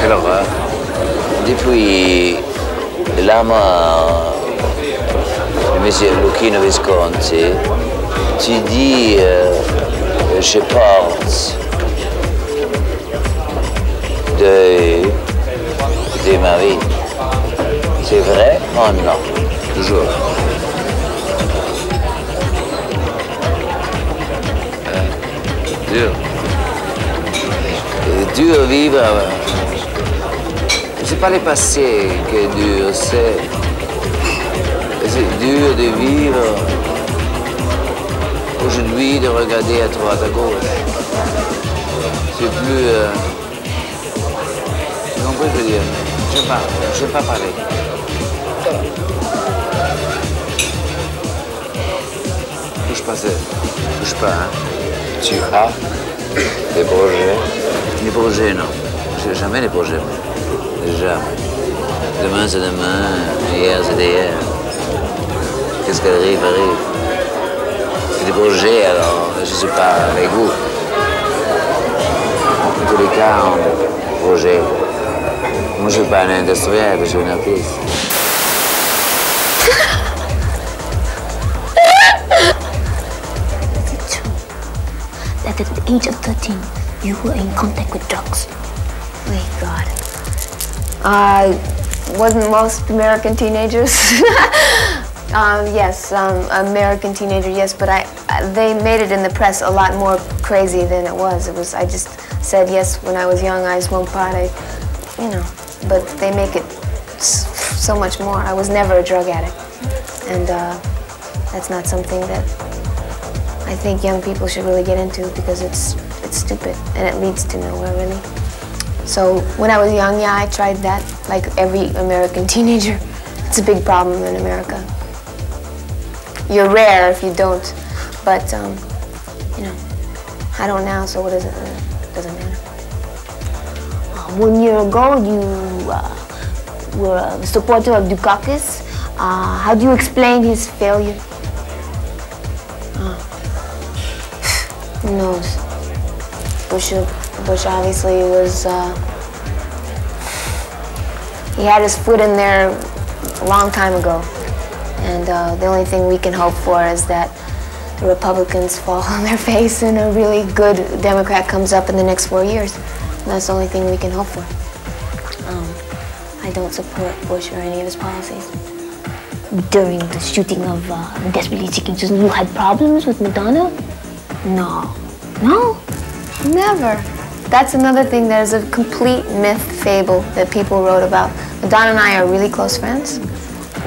Quelle horreur. Depuis la mort de M. Luchino Visconti, tu dis je porte de ma vie. C'est vrai? Oh non, toujours. Dur. C'est dur à vivre. C'est pas le passé qui est dur, c'est dur de vivre aujourd'hui, de regarder à droite, à gauche. C'est plus... Tu comprends ce que je veux dire? Je n'aime pas parler. Touche pas, hein. Tu as des projets? Des projets, non. J'ai jamais des projets. Jamais. Demain, c'est demain. Hier, c'est hier. Qu'est-ce qui arrive, arrive. C'est des projets, alors je ne suis pas avec vous. En tous les cas, projet. Moi, je suis pas un industriel, je suis un artiste. Is it true that at the age of 13, you were in contact with drugs? My God. Wasn't most American teenagers? Yes, American teenager, yes, but they made it in the press a lot more crazy than it was. I just said, yes, when I was young, I smoked pot, you know, but they make it so much more. I was never a drug addict, and that's not something that I think young people should really get into because it's stupid and it leads to nowhere, really. So when I was young, yeah, I tried that, like every American teenager. It's a big problem in America. You're rare if you don't, but you know, I don't now, so what does it matter? It doesn't matter. 1 year ago, you were a supporter of Dukakis. How do you explain his failure? Who knows? Bush obviously was, he had his foot in there a long time ago. And the only thing we can hope for is that the Republicans fall on their face and a really good Democrat comes up in the next 4 years. And that's the only thing we can hope for. I don't support Bush or any of his policies. During the shooting of Desperately Seeking Susan, you had problems with Madonna? No. No? Never. That's another thing that is a complete myth, fable that people wrote about. Madonna and I are really close friends.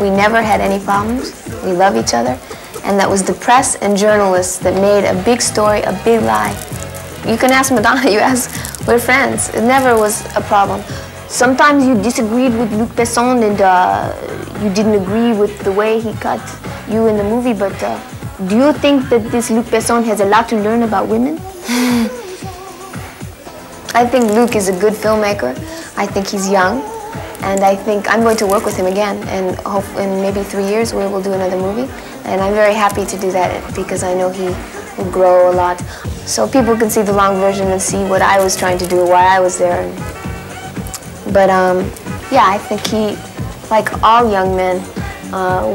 We never had any problems. We love each other. And that was the press and journalists that made a big story, a big lie. You can ask Madonna, you ask, we're friends. It never was a problem. Sometimes you disagreed with Luc Besson and you didn't agree with the way he cut you in the movie, but do you think that this Luc Besson has a lot to learn about women? I think Luc is a good filmmaker. I think he's young. And I think I'm going to work with him again, and hope in maybe 3 years we will do another movie. And I'm very happy to do that because I know he will grow a lot. So people can see the long version and see what I was trying to do, why I was there. But yeah, I think he, like all young men,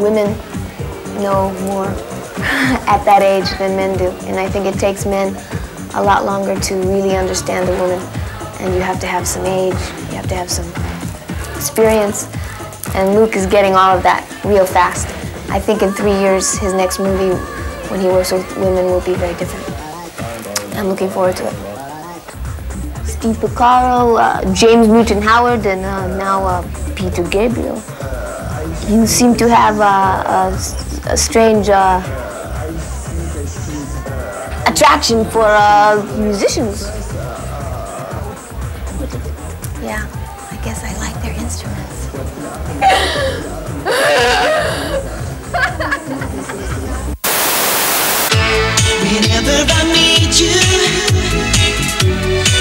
women know more at that age than men do. And I think it takes men a lot longer to really understand a woman. And you have to have some age, you have to have some experience, and Luc is getting all of that real fast. I think in 3 years, his next movie, when he works with women, will be very different. I'm looking forward to it. Steve Porcaro, James Newton Howard, and now Peter Gabriel. You seem to have a strange attraction for musicians. Yeah, I guess I like their instruments. Whenever I meet you,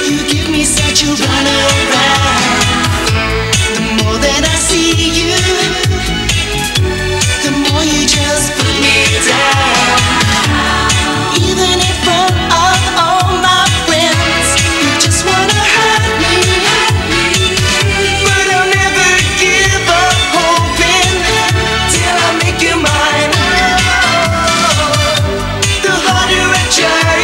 you give me such a runaround. The more that I see you, the more you just put me down. Even in front of all my friends, you just wanna hurt me. But I'll never give up hoping till I make you mine. The harder I try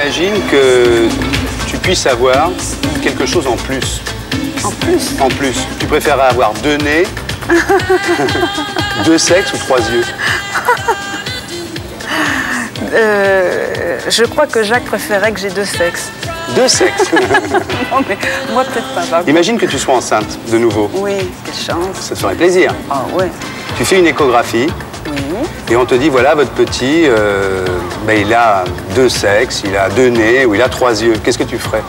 imagine que tu puisses avoir quelque chose en plus. En plus? En plus. Tu préférerais avoir 2 nez, 2 sexes ou 3 yeux? Je crois que Jacques préférait que j'ai 2 sexes. 2 sexes? Non, mais moi, peut-être pas. Imagine que tu sois enceinte de nouveau. Oui, quelle chance. Ça te ferait plaisir. Ah ouais. Tu fais une échographie. Oui. Et on te dit, voilà, votre petit, il a 2 sexes, il a 2 nez ou il a 3 yeux. Qu'est-ce que tu ferais?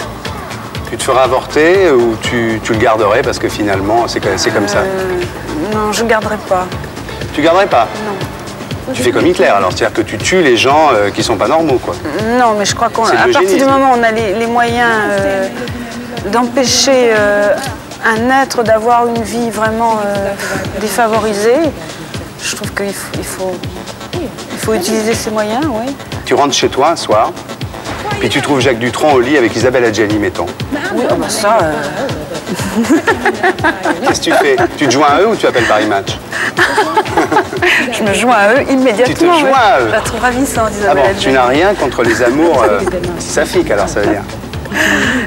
Tu te ferais avorter ou tu le garderais parce que finalement, c'est comme ça? Non, je ne garderai pas. Tu garderais pas? Non. Tu fais comme Hitler, alors, c'est-à-dire que tu tues les gens qui sont pas normaux, quoi. Non, mais je crois qu'à partir du moment où on a les moyens d'empêcher un être d'avoir une vie vraiment défavorisée, je trouve qu'il faut utiliser ces moyens, oui. Tu rentres chez toi un soir, puis tu trouves Jacques Dutronc au lit avec Isabelle Adjani, mettons. Oui, oh bah ça... Qu'est-ce que tu fais? Tu te joins à eux ou tu appelles Paris Match? Je me joins à eux immédiatement. Tu te joins à eux? Je la trouve ravissante, Isabelle Ah bon, Adjani. tu n'as rien contre les amours saphiques, alors ça veut dire?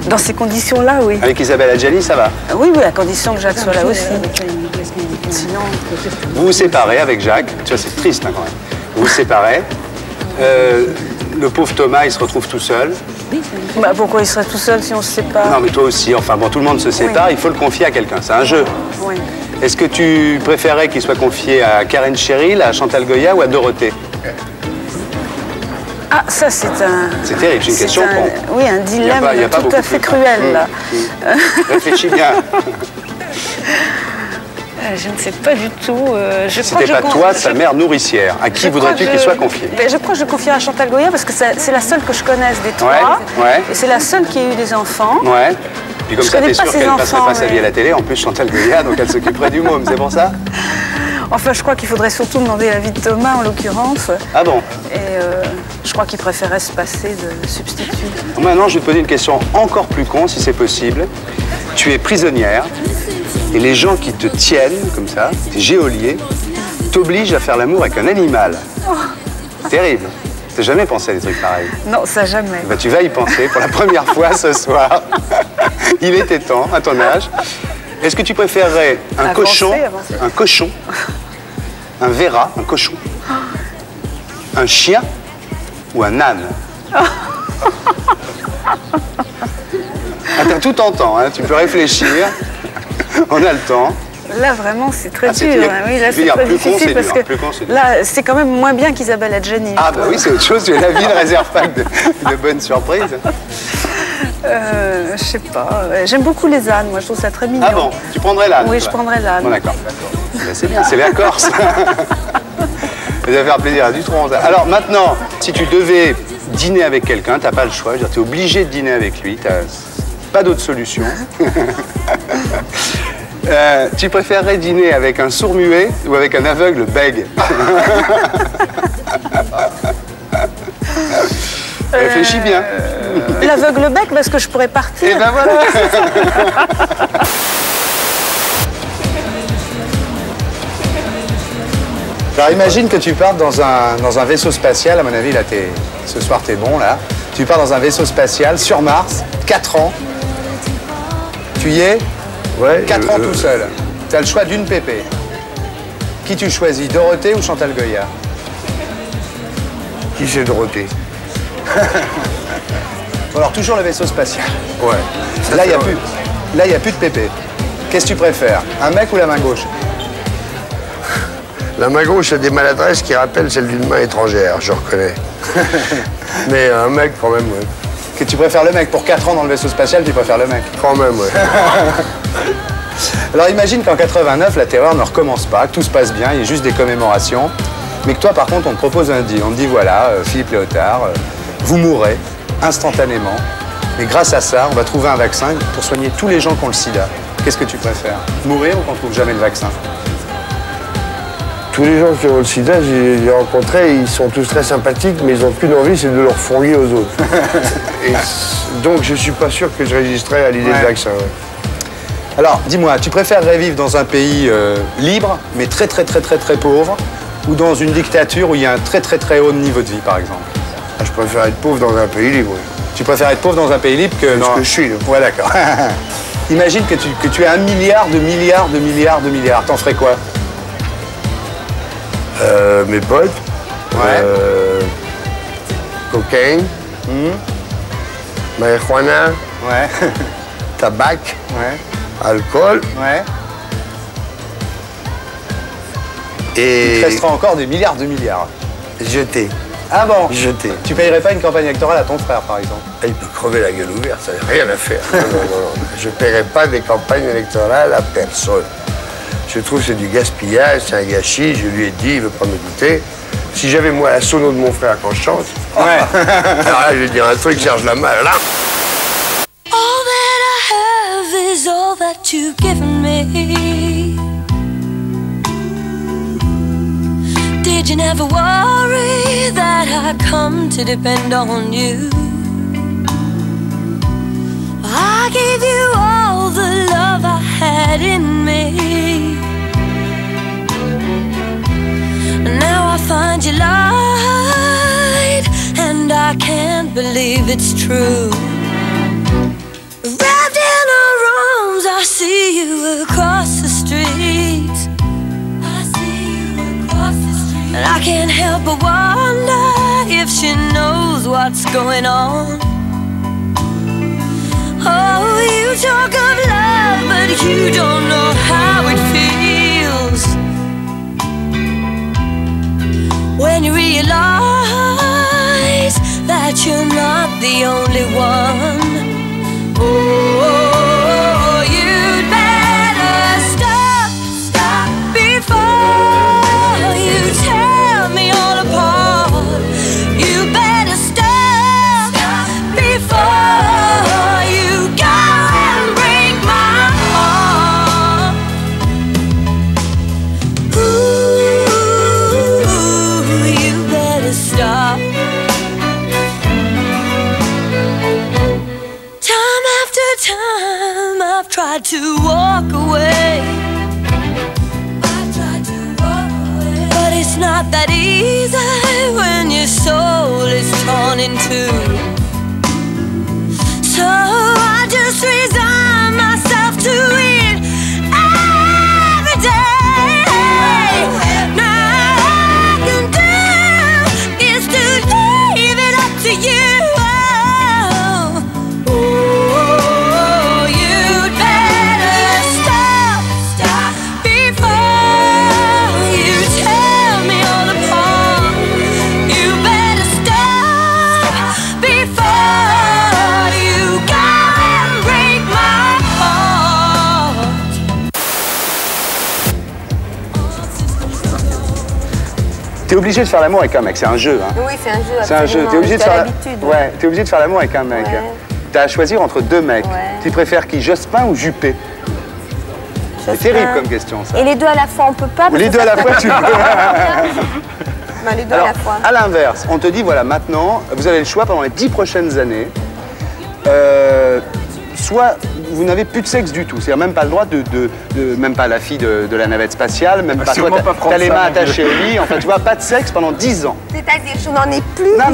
Dans ces conditions-là, oui. Avec Isabelle Adjani, ça va? Oui, oui, à condition que Jacques soit là aussi. Sinon... Vous vous séparez avec Jacques, tu vois, c'est triste hein, quand même. Vous vous séparez, le pauvre Thomas, il se retrouve tout seul. Bah, pourquoi il serait tout seul si on se sépare? Non, mais toi aussi, enfin bon, tout le monde se sépare, Oui. il faut le confier à quelqu'un, c'est un jeu. Oui. Est-ce que tu préférais qu'il soit confié à Karen Cheryl, à Chantal Goya ou à Dorothée? Ah, ça c'est un... C'est terrible, c'est une question con. Oui, un dilemme y a pas tout beaucoup à de fait trucs. cruel, là. Réfléchis bien. Je ne sais pas du tout. C'était pas toi, sa mère nourricière. À qui voudrais-tu qu'il soit confié? Je crois que je confierais à Chantal Goya parce que c'est la seule que je connaisse des 3. Ouais. Et c'est la seule qui a eu des enfants. Ouais. Puis comme Je ça, connais t'es pas sûr ses qu'elle passerait enfants, pas sa vie à la télé. En plus, Chantal Goya, donc elle s'occuperait du môme, c'est pour ça? Enfin, je crois qu'il faudrait surtout demander l'avis de Thomas, en l'occurrence. Ah bon? Et je crois qu'il préférait se passer de substitut. Maintenant, je vais te poser une question encore plus con, si c'est possible. Tu es prisonnière et les gens qui te tiennent, comme ça, tes geôliers, t'obligent à faire l'amour avec un animal. Terrible. T'as jamais pensé à des trucs pareils? Non, ça jamais. Bah, tu vas y penser pour la première fois ce soir. Il était temps, à ton âge. Est-ce que tu préférerais un cochon, un verra, un cochon, un chien ou un âne? Ah, t'as tout en temps, hein, tu peux réfléchir. On a le temps. Là, vraiment, c'est très c'est dur. dur. Hein. Oui, là, Je veux c'est dire, très plus con, difficile c'est parce dur, que plus con, c'est dur. là, c'est quand même moins bien qu'Isabelle Adjani. Ah bah oui, c'est autre chose, tu es la vie ne réserve pas que de bonnes surprises. Je sais pas. J'aime beaucoup les ânes, moi, je trouve ça très mignon. Ah bon, tu prendrais l'âne? Oui, toi? je prendrais l'âne. Bon, d'accord. Ben, c'est bien, c'est la Corse. Ça va faire plaisir à Dutronc. Alors maintenant, si tu devais dîner avec quelqu'un, t'as pas le choix, tu es obligé de dîner avec lui, t'as pas d'autre solution. Tu préférerais dîner avec un sourd-muet ou avec un aveugle bègue? Réfléchis bien. L'aveugle bec, parce que je pourrais partir. Et ben voilà. Alors imagine que tu partes dans un vaisseau spatial, à mon avis, là, ce soir t'es bon, là. Tu pars dans un vaisseau spatial sur Mars, 4 ans. Tu y es? Ouais. 4 ans tout seul. Tu as le choix d'une pépé. Qui tu choisis, Dorothée ou Chantal Goya? Qui c'est Dorothée? Bon, alors toujours le vaisseau spatial. Ouais. Là, il n'y a plus de pépé. Qu'est-ce que tu préfères, un mec ou la main gauche? La main gauche a des maladresses qui rappellent celle d'une main étrangère, je reconnais. Mais un mec, quand même, ouais. Que tu préfères le mec pour 4 ans dans le vaisseau spatial, tu préfères le mec? Quand même, ouais. Alors imagine qu'en 89, la terreur ne recommence pas, que tout se passe bien, il y a juste des commémorations. Mais que toi, par contre, on te propose un deal. On te dit, voilà, Philippe Léotard, vous mourrez instantanément. Mais grâce à ça, on va trouver un vaccin pour soigner tous les gens qui ont le sida. Qu'est-ce que tu préfères? Mourir ou qu'on ne trouve jamais le vaccin? Tous les gens qui ont le sida, j'ai rencontré, ils sont tous très sympathiques, mais ils n'ont qu'une envie, c'est de leur fourguer aux autres. Et donc, je ne suis pas sûr que je résisterais à l'idée de vaccin. Ouais. Alors, dis-moi, tu préférerais vivre dans un pays libre, mais très pauvre, ou dans une dictature où il y a un très haut niveau de vie, par exemple? Je préfère être pauvre dans un pays libre. Oui. Tu préfères être pauvre dans un pays libre que dans... Ce que je suis. Ouais, d'accord. Imagine que tu as 1 milliard de milliards de milliards de milliards. T'en ferais quoi? Mes potes. Ouais. Cocaïne. Marijuana. Ouais. Tabac. Ouais. Alcool. Ouais. Et... Il te restera encore des milliards de milliards. Jeté. Ah bon? Jeté. Tu payerais pas une campagne électorale à ton frère, par exemple? Il peut crever la gueule ouverte, ça n'a rien à faire. Non, non, non. Je ne paierai pas des campagnes électorales à personne. Je trouve que c'est du gaspillage, c'est un gâchis. Je lui ai dit, il ne veut pas m'écouter. Si j'avais moi la sono de mon frère quand je chante, ouais. Alors là, je vais dire un truc, Serge Lama, là. All that I have is all that you've given me. Did you never worry that I come to depend on you? I gave you all the love I had in me. Now I find you lied, and I can't believe it's true. Wrapped in her arms, I see you across the street. I see you across the street. And I can't help but wonder if she knows what's going on. Oh, you talk of love, but you don't know how it feels when you realize that you're not the only one. Oh, you'd better stop before you tear me all apart. You better stop before you go and break my heart. Ooh, you better stop. Time I've tried to walk away. But it's not that easy when your soul is torn in two. So I just resign myself to it every day. Now all I can do is to leave it up to you. T'es obligé de faire l'amour avec un mec, c'est un jeu. Hein. Oui, c'est un jeu. C'est un jeu. T'es obligé de faire l'habitude. Ouais, t'es obligé de faire l'amour avec un mec. Ouais. T'as à choisir entre deux mecs. Ouais. Tu préfères qui, Jospin ou Juppé? C'est terrible comme question, ça. Et les deux à la fois, on peut pas? Les deux à la fois, tu peux. Ben, les deux Alors, à la fois. à l'inverse, on te dit, voilà, maintenant, vous avez le choix pendant les 10 prochaines années. Soit vous n'avez plus de sexe du tout, c'est-à-dire même pas le droit même pas la fille de la navette spatiale, même pas toi, t'as les mains attachées au lit, enfin tu vois, pas de sexe pendant 10 ans. C'est-à-dire, je n'en ai plus. Non,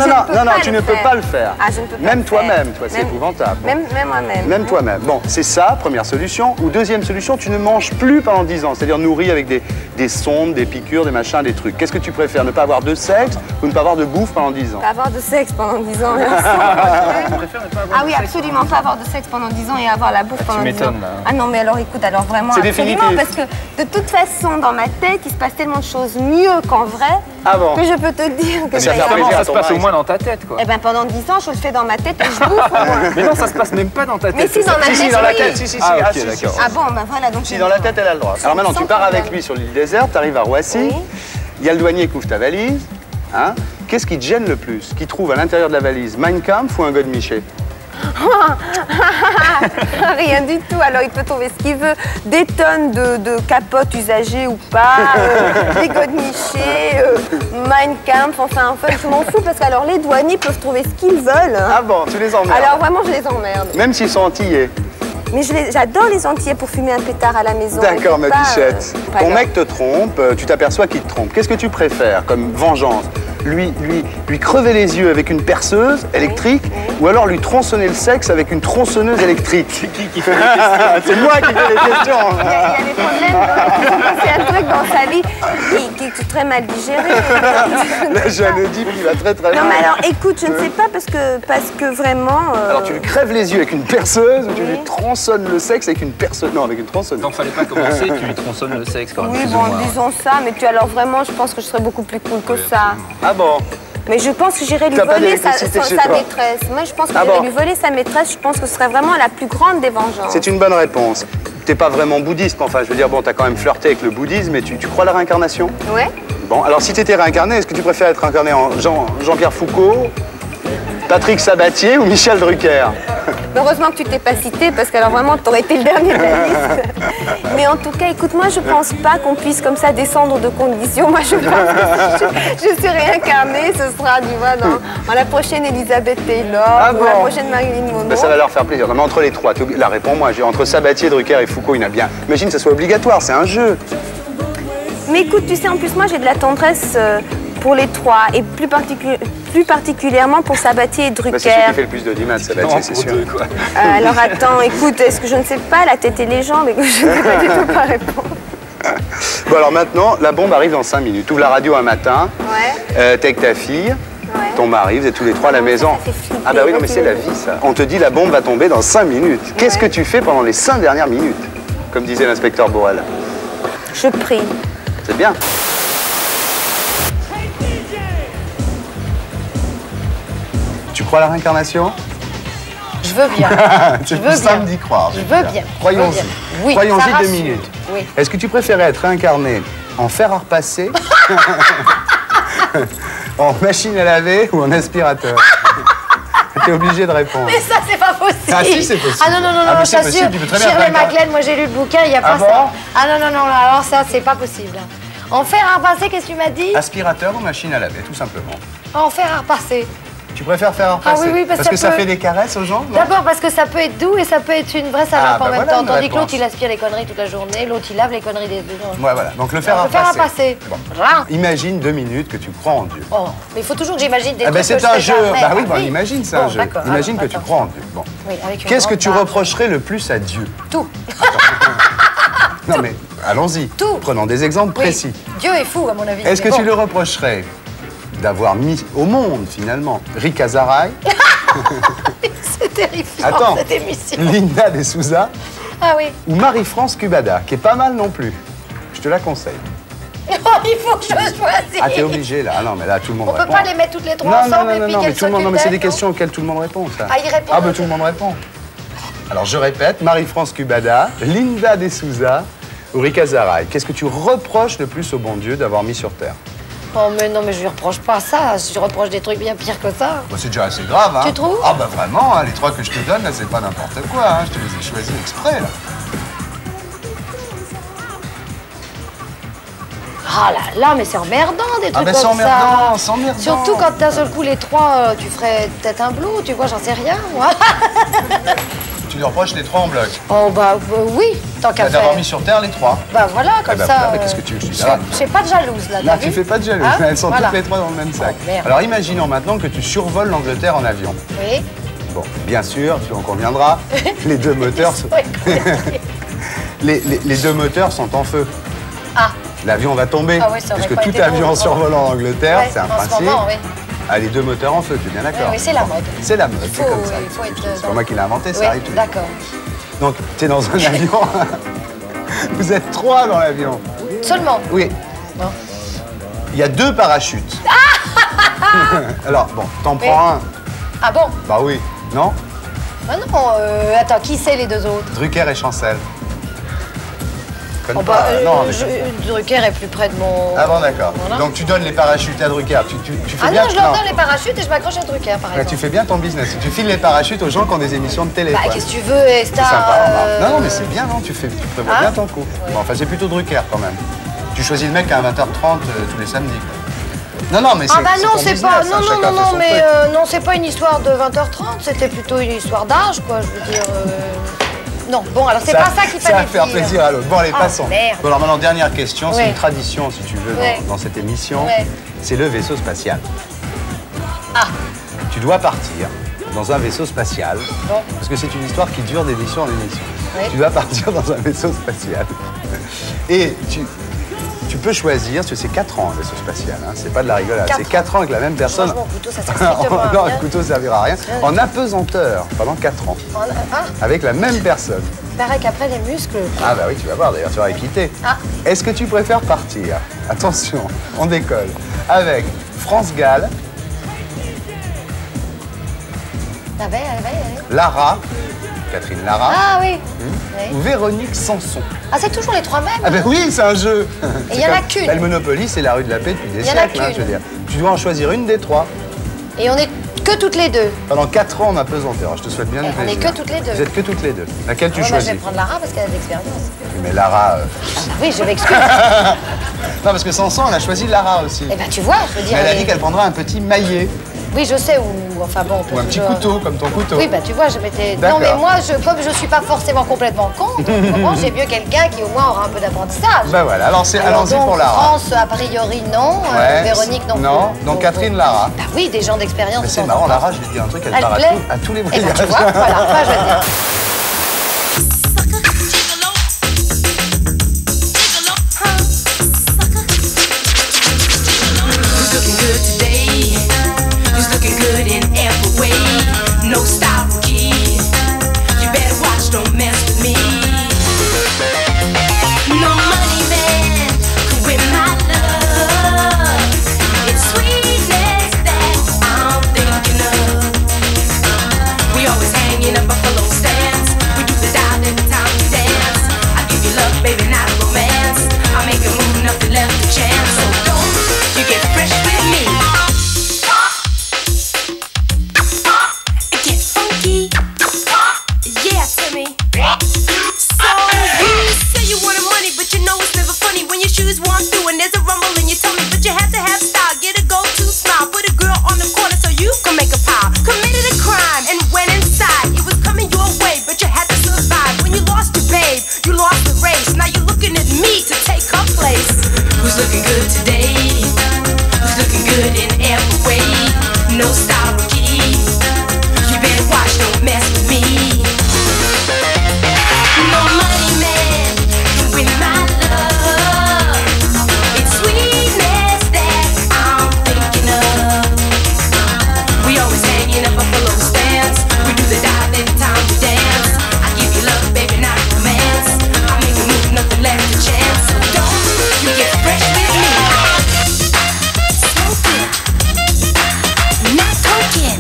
tu ne peux pas le faire. Ah, je ne peux pas même le toi-même, faire. c'est épouvantable. Même moi-même. Même toi-même. Bon, c'est ça, première solution. Ou deuxième solution, tu ne manges plus pendant 10 ans, c'est-à-dire nourri avec des sondes, des piqûres, des machins, des trucs. Qu'est-ce que tu préfères, ne pas avoir de sexe ou ne pas avoir de bouffe pendant 10 ans? Pas avoir de sexe pendant 10 ans. Ah oui, absolument pas avoir de sexe pendant 10 ans et avoir la bouffe pendant 10 ans. Là. Ah non, mais alors écoute, alors vraiment C'est absolument, définitif. parce que de toute façon, dans ma tête, il se passe tellement de choses mieux qu'en vrai, ah bon, que je peux te dire que ça se passe au moins dans ta tête, quoi. Eh ben pendant 10 ans, je le fais dans ma tête et je bouffe au moins. Mais non, ça se passe même pas dans ta tête. Mais si, dans ma tête, dans la oui. tête, si. Ah, ok, si, d'accord. Ah bon, ben voilà, donc... Si, dans la tête, elle a le droit. Alors maintenant, tu pars avec lui sur l'île déserte, tu arrives à Roissy, il y a le douanier qui ouvre ta valise, hein. Qu'est-ce qui te gêne le plus? Qu'il trouve à l'intérieur de la valise, Mein Kampf ou un godemiché? Rien du tout, alors il peut trouver ce qu'il veut, des tonnes de capotes usagées ou pas, des godemichés, Mein Kampf, enfin je m'en fous parce que alors les douaniers peuvent trouver ce qu'ils veulent. Ah bon, tu les emmerdes? Alors vraiment je les emmerde. Même s'ils sont antillais? Mais j'adore les Antillais pour fumer un pétard à la maison. D'accord, ma bichette. Ton mec te trompe, tu t'aperçois qu'il te trompe. Qu'est-ce que tu préfères comme vengeance? lui crever les yeux avec une perceuse électrique ou alors lui tronçonner le sexe avec une tronçonneuse électrique. C'est qui fait les questions? C'est moi qui fais les questions. Il y a des problèmes, c'est un truc dans sa vie qui est très mal digéré. La jeune dit qu'il va très très mal. Non mais alors écoute, je ne sais pas parce que vraiment... Alors tu lui crèves les yeux avec une perceuse ou tu lui tronçonnes le sexe avec une perceuse? Non, avec une tronçonneuse. Non, fallait pas commencer, tu lui tronçonnes le sexe quand même. Oui, bon, disons ça, mais alors vraiment, je pense que je serais beaucoup plus cool que ça. Ah bon? Mais je pense que j'irais lui T'as pas voler sa d'électricité chez toi? maîtresse. Moi, je pense que j'irais lui voler sa maîtresse. Je pense que ce serait vraiment la plus grande des vengeances. C'est une bonne réponse. T'es pas vraiment bouddhiste, enfin je veux dire, bon, t'as quand même flirté avec le bouddhisme, mais tu crois à la réincarnation? Ouais. Bon, alors si t'étais réincarné, est-ce que tu préfères être incarné en Jean-Pierre Foucault, Patrick Sabatier ou Michel Drucker? Heureusement que tu t'es pas cité, parce que alors vraiment, t'aurais été le dernier de la liste. Mais en tout cas, écoute, moi, je pense pas qu'on puisse comme ça descendre de conditions. Moi, je pense que je suis réincarnée, ce sera, tu vois, dans la prochaine Elisabeth Taylor, ou la prochaine Marilyn Monroe. Ben, ça va leur faire plaisir. Non, mais entre les trois, là, réponds-moi, entre Sabatier, Drucker et Foucault, il y en a bien. Imagine que ça soit obligatoire, c'est un jeu. Mais écoute, tu sais, en plus, moi, j'ai de la tendresse pour les trois, et plus particulièrement pour Sabatier et Drucker. Bah, c'est celui qui fait le plus d'audimat, Sabatier, c'est sûr. Alors attends, écoute, est-ce que je ne sais pas la tête et les jambes, et que je ne sais pas du tout quoi répondre. Bon, alors maintenant, la bombe arrive dans 5 minutes. Tu ouvres la radio un matin, t'es avec ta fille, ton mari, vous êtes tous les trois à la maison. Ah bah oui, non mais c'est la vie ça. On te dit la bombe va tomber dans 5 minutes. Qu'est-ce que tu fais pendant les 5 dernières minutes? Comme disait l'inspecteur Borel. Je prie. C'est bien. Tu crois à la réincarnation? Je veux bien. C'est plus simple d'y croire. Je veux bien. Croyons-y. Oui, Croyons-y 2 minutes. Oui. Est-ce que tu préférais être réincarné en fer à repasser, en machine à laver ou en aspirateur? T'es obligé de répondre. Mais ça, c'est pas possible. Ah si, c'est possible. Ah non, non, non, non, mais c'est j'assure. possible, tu peux très bien Shirley être réincarné. MacLaine, moi j'ai lu le bouquin, il n'y a pas ça. Ah non, non, non, alors ça, c'est pas possible. En fer à repasser, qu'est-ce que tu m'as dit? Aspirateur ou machine à laver, tout simplement. En fer à repasser. Tu préfères faire repasser? Ah oui, oui, parce que ça peut... fait des caresses aux gens? D'abord parce que ça peut être doux et ça peut être une vraie salope en même voilà temps. une Tandis que l'autre, réponse. il aspire les conneries toute la journée, l'autre, il lave les conneries des deux. Ouais, voilà. Donc le fer à Le fer à repasser. passer. Bon. Rien. Imagine 2 minutes que tu crois en Dieu. Oh, mais il faut toujours que j'imagine des Ah trucs ben que c'est je un fais jeu. jamais. Bah oui, Ah bon, imagine, c'est un jeu. d'accord. Imagine que Attends. tu crois en Dieu. Bon. Oui, avec une Qu'est-ce que grande tu barbe. reprocherais le plus à Dieu? Tout. Non mais allons-y. Tout. Prenons des exemples Oui. précis. Dieu est fou, à mon avis. Est-ce que mais tu bon. le reprocherais d'avoir mis au monde finalement Rick Azaray, C'est terrifiant, attends, cette émission. Linda de Souza Ah oui. ou Marie-France Cubada, qui est pas mal non plus? Je te la conseille. Il faut que je choisisse. Ah, t'es obligé là. Ah non, mais là tout le monde On peut répond. pas les mettre toutes les trois Non, ensemble et non, puis non, mais qu'elles tout le monde, non, mais c'est des s'occupent d'elles, questions auxquelles tout le monde répond, ça. Ah, il répond Ah, ben tout le monde répond. Alors je répète, Marie-France Cubada, Linda de Souza ou Rick Azaray. Qu'est-ce que tu reproches le plus au bon Dieu d'avoir mis sur terre? Oh mais non, mais je lui reproche pas ça. Je lui reproche des trucs bien pires que ça. Bon, c'est déjà assez grave, hein. Tu trouves? Ah bah vraiment, hein, les 3 que je te donne, là, c'est pas n'importe quoi, hein. Je te les ai choisis exprès, là. Ah là là, mais c'est emmerdant des trucs ben, comme c'est ça. emmerdant, c'est emmerdant. Surtout quand d'un seul coup les trois, tu ferais peut-être un blou, tu vois, j'en sais rien, moi. Tu lui reproches les 3 en bloc. Oh bah oui, tant qu'à faire. D'avoir mis sur terre les 3. Bah voilà, comme Eh ben, ça. voilà, mais qu'est-ce que tu veux que je dise? Alors, Je fais pas de jalouse là, là, t'as tu vu? fais pas de jaloux. Hein? Elles sont Voilà. toutes les 3 dans le même sac. Oh, merde. Alors imaginons maintenant que tu survoles l'Angleterre en avion. Oui. Bon, bien sûr, tu en conviendras, les 2 moteurs sont... les 2 moteurs sont en feu. Ah. L'avion va tomber. Ah oui, ça aurait puisque pas tout été avion drôle, survolant l'Angleterre, Ouais, c'est un en ce principe. moment, oui. Ah, les 2 moteurs en feu, tu es bien d'accord? Oui, c'est la mode. C'est la mode, Il c'est faut, comme ça. il faut être C'est pas moi qui l'ai inventé, ça Oui, arrive tout le temps. d'accord. Donc, tu es dans un avion. Vous êtes 3 dans l'avion. Seulement. Oui. Bon. Il y a 2 parachutes. Alors, bon, t'en prends un. Ah bon? Bah oui. Non? Ah non, attends, qui c'est les 2 autres? Drucker et Chancel. Connais Oh pas, bah, non, mais- Drucker est plus près de mon... Ah bon, d'accord. Voilà. Donc tu donnes les parachutes à Drucker. Tu fais Ah bien. non, je leur donne les parachutes et je m'accroche à Drucker, par Ouais, exemple. tu fais bien ton business. Tu files les parachutes aux gens qui ont des émissions de télé. Bah, quoi. qu'est-ce que tu veux, C'est Star sympa. Non, non, mais c'est bien, non, tu prévois Hein? bien ton coup. Bon, enfin, c'est plutôt Drucker quand même. Tu choisis le mec à 20h30 tous les samedis. Quoi. Non, non, mais c'est. Ah bah non, ton c'est business, pas... hein, Non, non, chacun non, fait non, son mais truc. non, c'est pas une histoire de 20h30, c'était plutôt une histoire d'âge, quoi, je veux dire... Non, bon, alors c'est pas ça qu'il Ça fallait va faire dire. plaisir à l'autre. Bon, allez, Ah, passons. merde. Bon, alors maintenant, dernière question. C'est Ouais. une tradition, si tu veux, Ouais. dans cette émission. Ouais. C'est le vaisseau spatial. Ah. Tu dois partir dans un vaisseau spatial. Bon. Parce que c'est une histoire qui dure d'émission en émission. Ouais. Tu dois partir dans un vaisseau spatial. Et tu peux choisir, parce que c'est 4 ans un vaisseau spatial, hein, c'est pas de la rigolade, 4 c'est 4 ans avec la même personne. Franchement, couteau, ça sert strictement à Non, rien. le couteau ne servira à rien. En apesanteur pendant 4 ans, Ah, avec la même personne. pareil qu'après les muscles. Ah bah oui, tu vas voir, d'ailleurs, tu vas quitter. Ah. Est-ce que tu préfères partir, attention, on décolle, avec France Gall, Allez. Lara, Catherine Lara, Ah oui. ou Véronique Sanson? Ah, c'est toujours les trois mêmes. Ah ben oui, c'est un jeu. Et il y en a qu'une. Le Monopoly, c'est la rue de la paix depuis des Il y en a siècles, hein, je veux dire. Tu dois en choisir une des 3. Et on est que toutes les deux. Pendant 4 ans en apesanteur, je te souhaite bien du On est plaisir. que toutes les deux. Vous êtes que toutes les deux. Laquelle tu Ouais, moi, je choisis? vais prendre Lara parce qu'elle a de l'expérience. Mais Lara... Ah oui, je m'excuse. Non, parce que Sanson, elle a choisi Lara aussi. Eh ben, tu vois, je veux dire. Mais elle a dit qu'elle prendra un petit maillet Oui, je sais, ou enfin bon, on peut ou un petit toujours- couteau, comme ton couteau. Oui, bah tu vois, je m'étais. D'accord. Non, mais moi, comme je suis pas forcément complètement con, j'ai mieux quelqu'un qui au moins aura un peu d'apprentissage. Ben voilà, alors allons-y donc, pour Lara. France, a priori, non. Ouais. Véronique, non. Non, donc Catherine Lara. Bah oui, des gens d'expérience. Mais c'est de temps marrant, en temps. Lara, je vais te dire un truc, elle Elle part plaît à tous les Eh ben, voyages. tu vois, voilà, moi, je vais te dire. Who's looking good today? Who's looking good in every way? No style rookie. You better watch, don't mess with me. No money man could win my love. It's sweetness that I'm thinking of. We always hang in a buffalo stance. We do the dial every time we dance. I give you love, baby, not a romance. I make a move, nothing left to chance. So don't you get fresh with me. Get funky. Yeah, Timmy. So you say you wanted money, but you know it's never funny when your shoes walk through and there's a rumble in your tummy. But you have to have style, get a go-to smile. Put a girl on the corner so you can make a pile. Committed a crime and went inside. It was coming your way, but you had to survive. When you lost your babe, you lost the race. Now you're looking at me to take her place. Who's looking good today? Who's looking good in every way? No style rookie. You better watch, don't mess with me. No money man can win my love. It's sweetness that I'm thinking of. We always hang in a buffalo stance. We do the dive every time we dance. I give you love, baby, not romance. I make a move, nothing left to chance. So don't you get fresh with me. Smoking, not coking.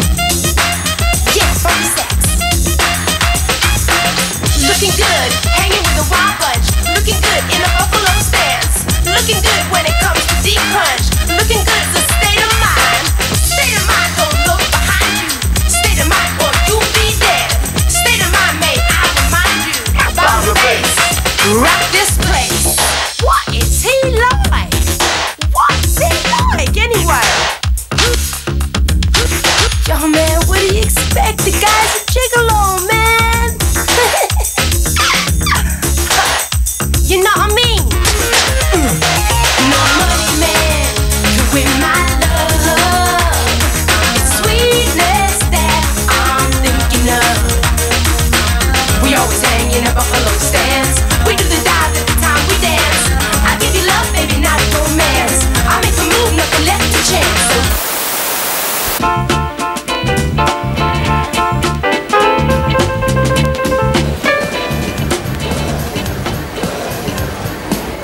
Yeah, from sex. Looking good, hanging with a wild bunch. Looking good in a buffalo stance. Looking good when it comes to deep punch. Looking good is a state of mind. State of mind, don't look behind you. State of mind, or you'll be dead. State of mind, may I remind you. About the bass, rock this place. What is he like? What's he like anyway? Yo, man, what do you expect? The guy's a gigolo, man. You know what I mean? No money man can win my love. It's sweetness that I'm thinking of. We always hang in a buffalo stance. We do the dive every time we dance. I give you love, baby, not romance. I make a move, nothing left to chance.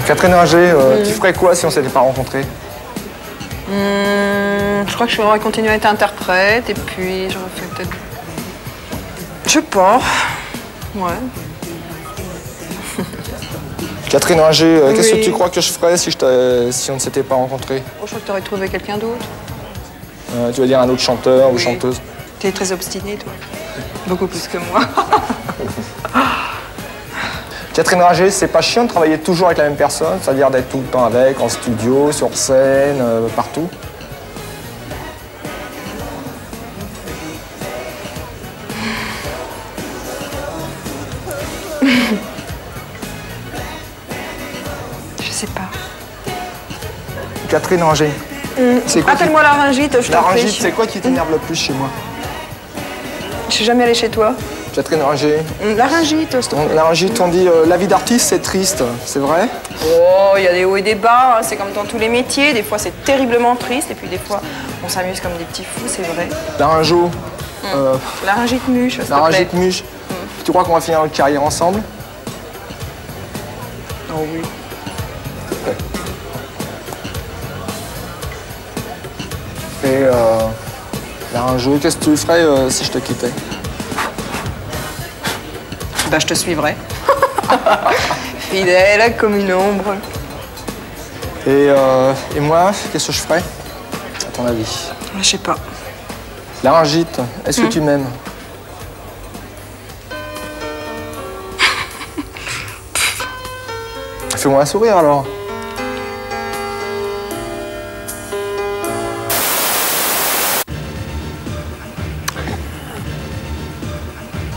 Catherine Ringer, tu ferais quoi si on s'était pas rencontrés? Je crois que j'aurais continué à être interprète et puis j'aurais fait peut-être. Je sais pas. Ouais. Catherine Ringer, qu'est-ce que Oui. tu crois que je ferais si on ne s'était pas rencontrés? Oh, je crois que tu aurais trouvé quelqu'un d'autre. Tu veux dire un autre chanteur ou Oui. chanteuse? Tu es très obstinée, toi. Beaucoup plus que moi. Catherine Ringer, c'est pas chiant de travailler toujours avec la même personne, c'est-à-dire d'être tout le temps avec, en studio, sur scène, partout? Catherine Ranger. Appelle-moi Laryngite, je t'en prie. Laryngite, c'est quoi qui t'énerve le plus chez moi? Je suis jamais allée chez toi. Catherine Ranger. Laryngite, s'il te plaît. Laryngite, on dit la vie d'artiste, c'est triste, c'est vrai? Oh, il y a des hauts et des bas, hein. C'est comme dans tous les métiers. Des fois, c'est terriblement triste, et puis des fois, on s'amuse comme des petits fous, c'est vrai. Laryngo. Laryngite muche, s'il te plaît. Laryngite muche. Tu crois qu'on va finir notre carrière ensemble? Oh oui. Ouais. Et Laryngo, qu'est-ce que tu ferais si je te quittais? Bah, je te suivrai. Fidèle comme une ombre. Et moi, qu'est-ce que je ferais, à ton avis? Je sais pas. Laryngite, est-ce que tu m'aimes? Fais-moi un sourire alors.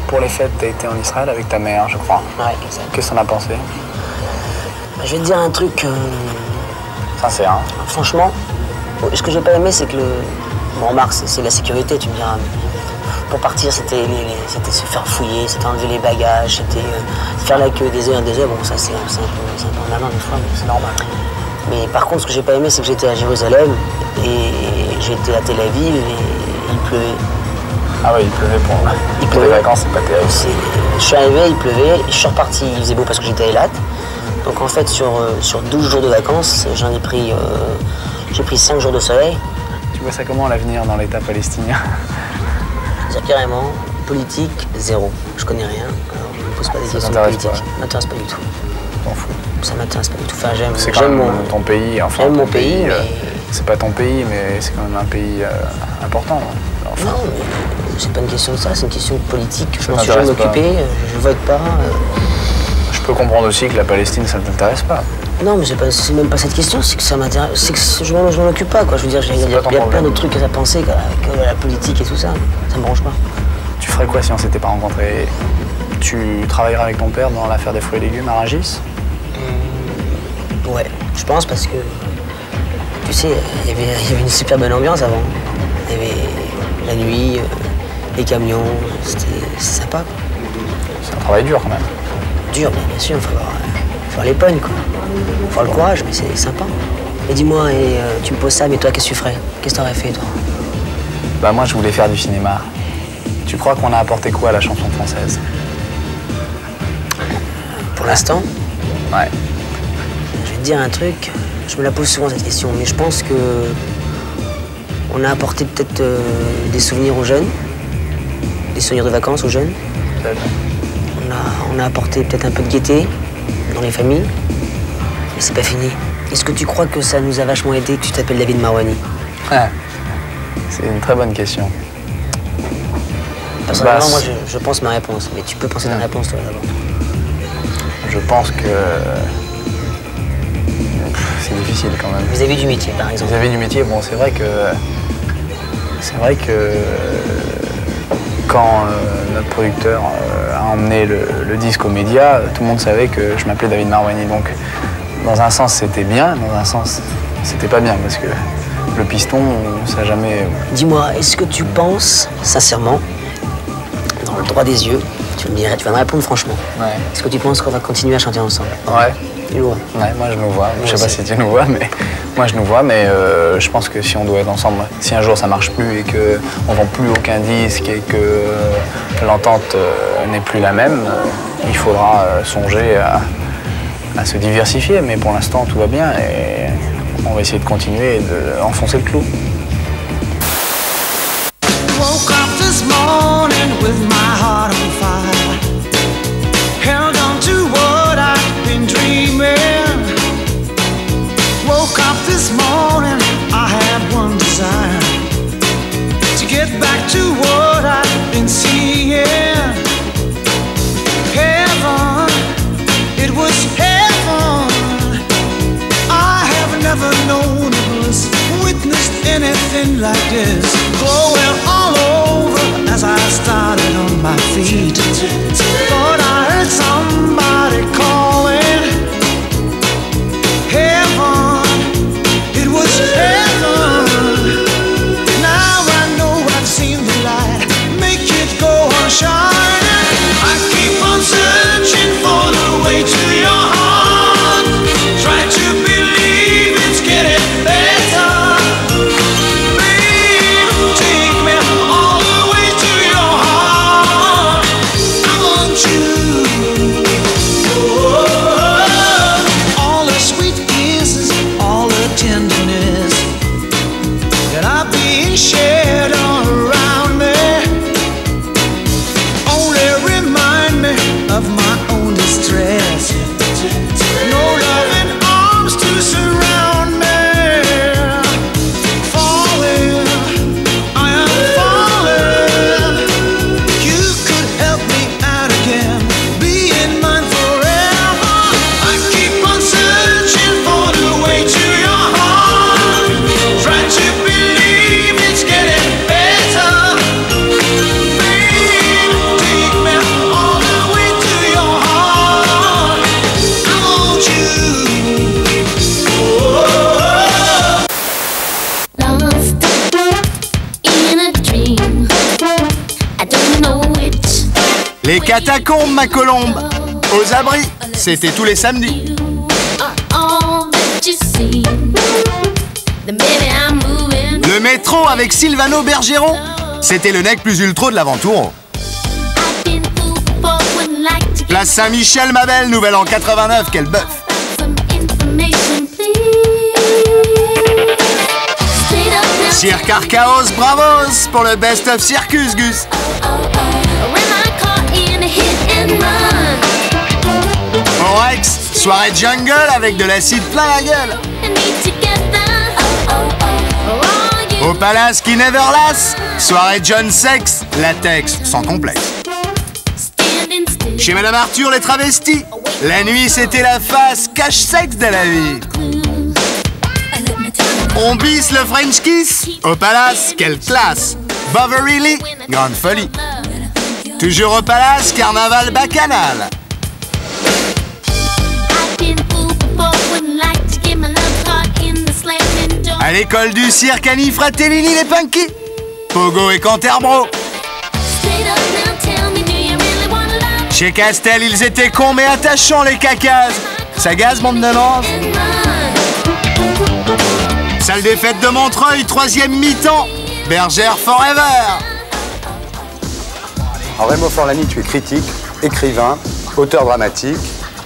Pour les fêtes, t'as été en Israël avec ta mère, je crois. Ouais, exact. Qu'est-ce que t'en as pensé? Je vais te dire un truc. Sincère, hein? Franchement, ce que j'ai pas aimé, c'est que le. Bon, remarque, c'est la sécurité, tu me diras. Pour partir, c'était se faire fouiller, c'était enlever les bagages, c'était faire la queue des heures et des heures. Bon, ça, c'est un peu malin des fois, mais c'est normal. Mais par contre, ce que j'ai pas aimé, c'est que j'étais à Jérusalem et j'étais à Tel Aviv et il pleuvait. Ah oui, il pleuvait pour les vacances, c'est pas terrible. Je suis arrivé, il pleuvait, je suis reparti, il faisait beau parce que j'étais à Eilat. Donc en fait, sur 12 jours de vacances, j'ai pris 5 jours de soleil. Tu vois ça comment l'avenir dans l'État palestinien? C'est-à-dire carrément, politique, zéro. Je connais rien, alors je ne me pose pas des questions politiques. Ça m'intéresse pas du tout. T'en fous? Ça m'intéresse pas du tout. Enfin, c'est quand même ton pays, enfin. J'aime mon pays, mais... C'est pas ton pays, mais c'est quand même un pays important. Enfin. Non, mais c'est pas une question de ça, c'est une question politique. Je m'en suis jamais occupé, je vote pas. Je peux comprendre aussi que la Palestine, ça ne t'intéresse pas. Non, mais c'est même pas cette question, c'est que ça m'intéresse, c'est que je m'en occupe pas, quoi. Je veux dire, il y a plein d'autres trucs à penser que la politique et tout ça. Ça me branche pas. Tu ferais quoi si on s'était pas rencontrés? Tu travaillerais avec ton père dans l'affaire des fruits et légumes à Rungis? Ouais, je pense parce que, tu sais, il y avait une super bonne ambiance avant. Il y avait la nuit, les camions, c'était sympa. C'est un travail dur quand même. Dur, bien sûr, il faut avoir les pognes, quoi. Il faut avoir le courage, mais c'est sympa. Et dis-moi, tu me poses ça, mais toi, qu'est-ce que tu ferais? Qu'est-ce que t'aurais fait, toi? Bah moi, je voulais faire du cinéma. Tu crois qu'on a apporté quoi à la chanson française? Pour l'instant? Ouais. Je vais te dire un truc, je me la pose souvent cette question, mais je pense que on a apporté peut-être des souvenirs aux jeunes, des souvenirs de vacances aux jeunes. Peut-être. On a apporté peut-être un peu de gaieté dans les familles, mais c'est pas fini. Est-ce que tu crois que ça nous a vachement aidé que tu t'appelles David Marouani? Ouais. C'est une très bonne question. Personnellement, moi, je pense ma réponse, mais tu peux penser ta réponse, toi, d'abord. Je pense que c'est difficile quand même. Vis-à-vis du métier, par exemple. Vis-à-vis du métier, bon, c'est vrai que quand notre producteur a emmené le disque aux médias, tout le monde savait que je m'appelais David Marouani. Donc, dans un sens, c'était bien, dans un sens, c'était pas bien parce que le piston, ça n'a jamais. Dis-moi, est-ce que tu penses, sincèrement, dans le droit des yeux, tu vas me répondre franchement. Ouais. Est-ce que tu penses qu'on va continuer à chanter ensemble? Ouais. Tu nous vois? Ouais, moi je nous vois. Je sais pas si tu nous vois, mais moi je nous vois, mais je pense que si on doit être ensemble, si un jour ça marche plus et qu'on vend plus aucun disque et que l'entente n'est plus la même, il faudra songer à se diversifier. Mais pour l'instant tout va bien et on va essayer de continuer et d'enfoncer le clou. Woke up this morning with my heart on fire. Held on to what I've been dreaming. Woke up this morning, I had one desire. To get back to what I've been seeing. Heaven, it was heaven. I have never known a bliss, witnessed anything like this. Glowing all over as I started on my feet. Thought I heard somebody calling. Heaven, it was Les catacombes, ma colombe. Aux abris, c'était tous les samedis. Le métro avec Silvano Bergero, c'était le nec plus ultra de l'Aventuro. Place Saint-Michel, ma belle, nouvelle en 89, quel bœuf. Cirque Archaos, bravos pour le Best of Circus, Gus. Orex, soirée jungle avec de l'acide plein la gueule. Au Palace qui never lasse, soirée John Sex, latex sans complexe. Chez Madame Arthur, les travestis, la nuit c'était la face cache-sexe de la vie. On bisse le French Kiss, au Palace, quelle classe. Beverly Lee, grande folie. Toujours au Palace, carnaval bacchanal. À l'école du cirque, Annie Fratellini, les Punky. Pogo et Canterbro. Chez Castel, ils étaient cons mais attachants, les cacas. Ça gaze, bande de langes. Salle des fêtes de Montreuil, 3e mi-temps. Bergère Forever. Alors Raymond Forlani, tu es critique, écrivain, auteur dramatique.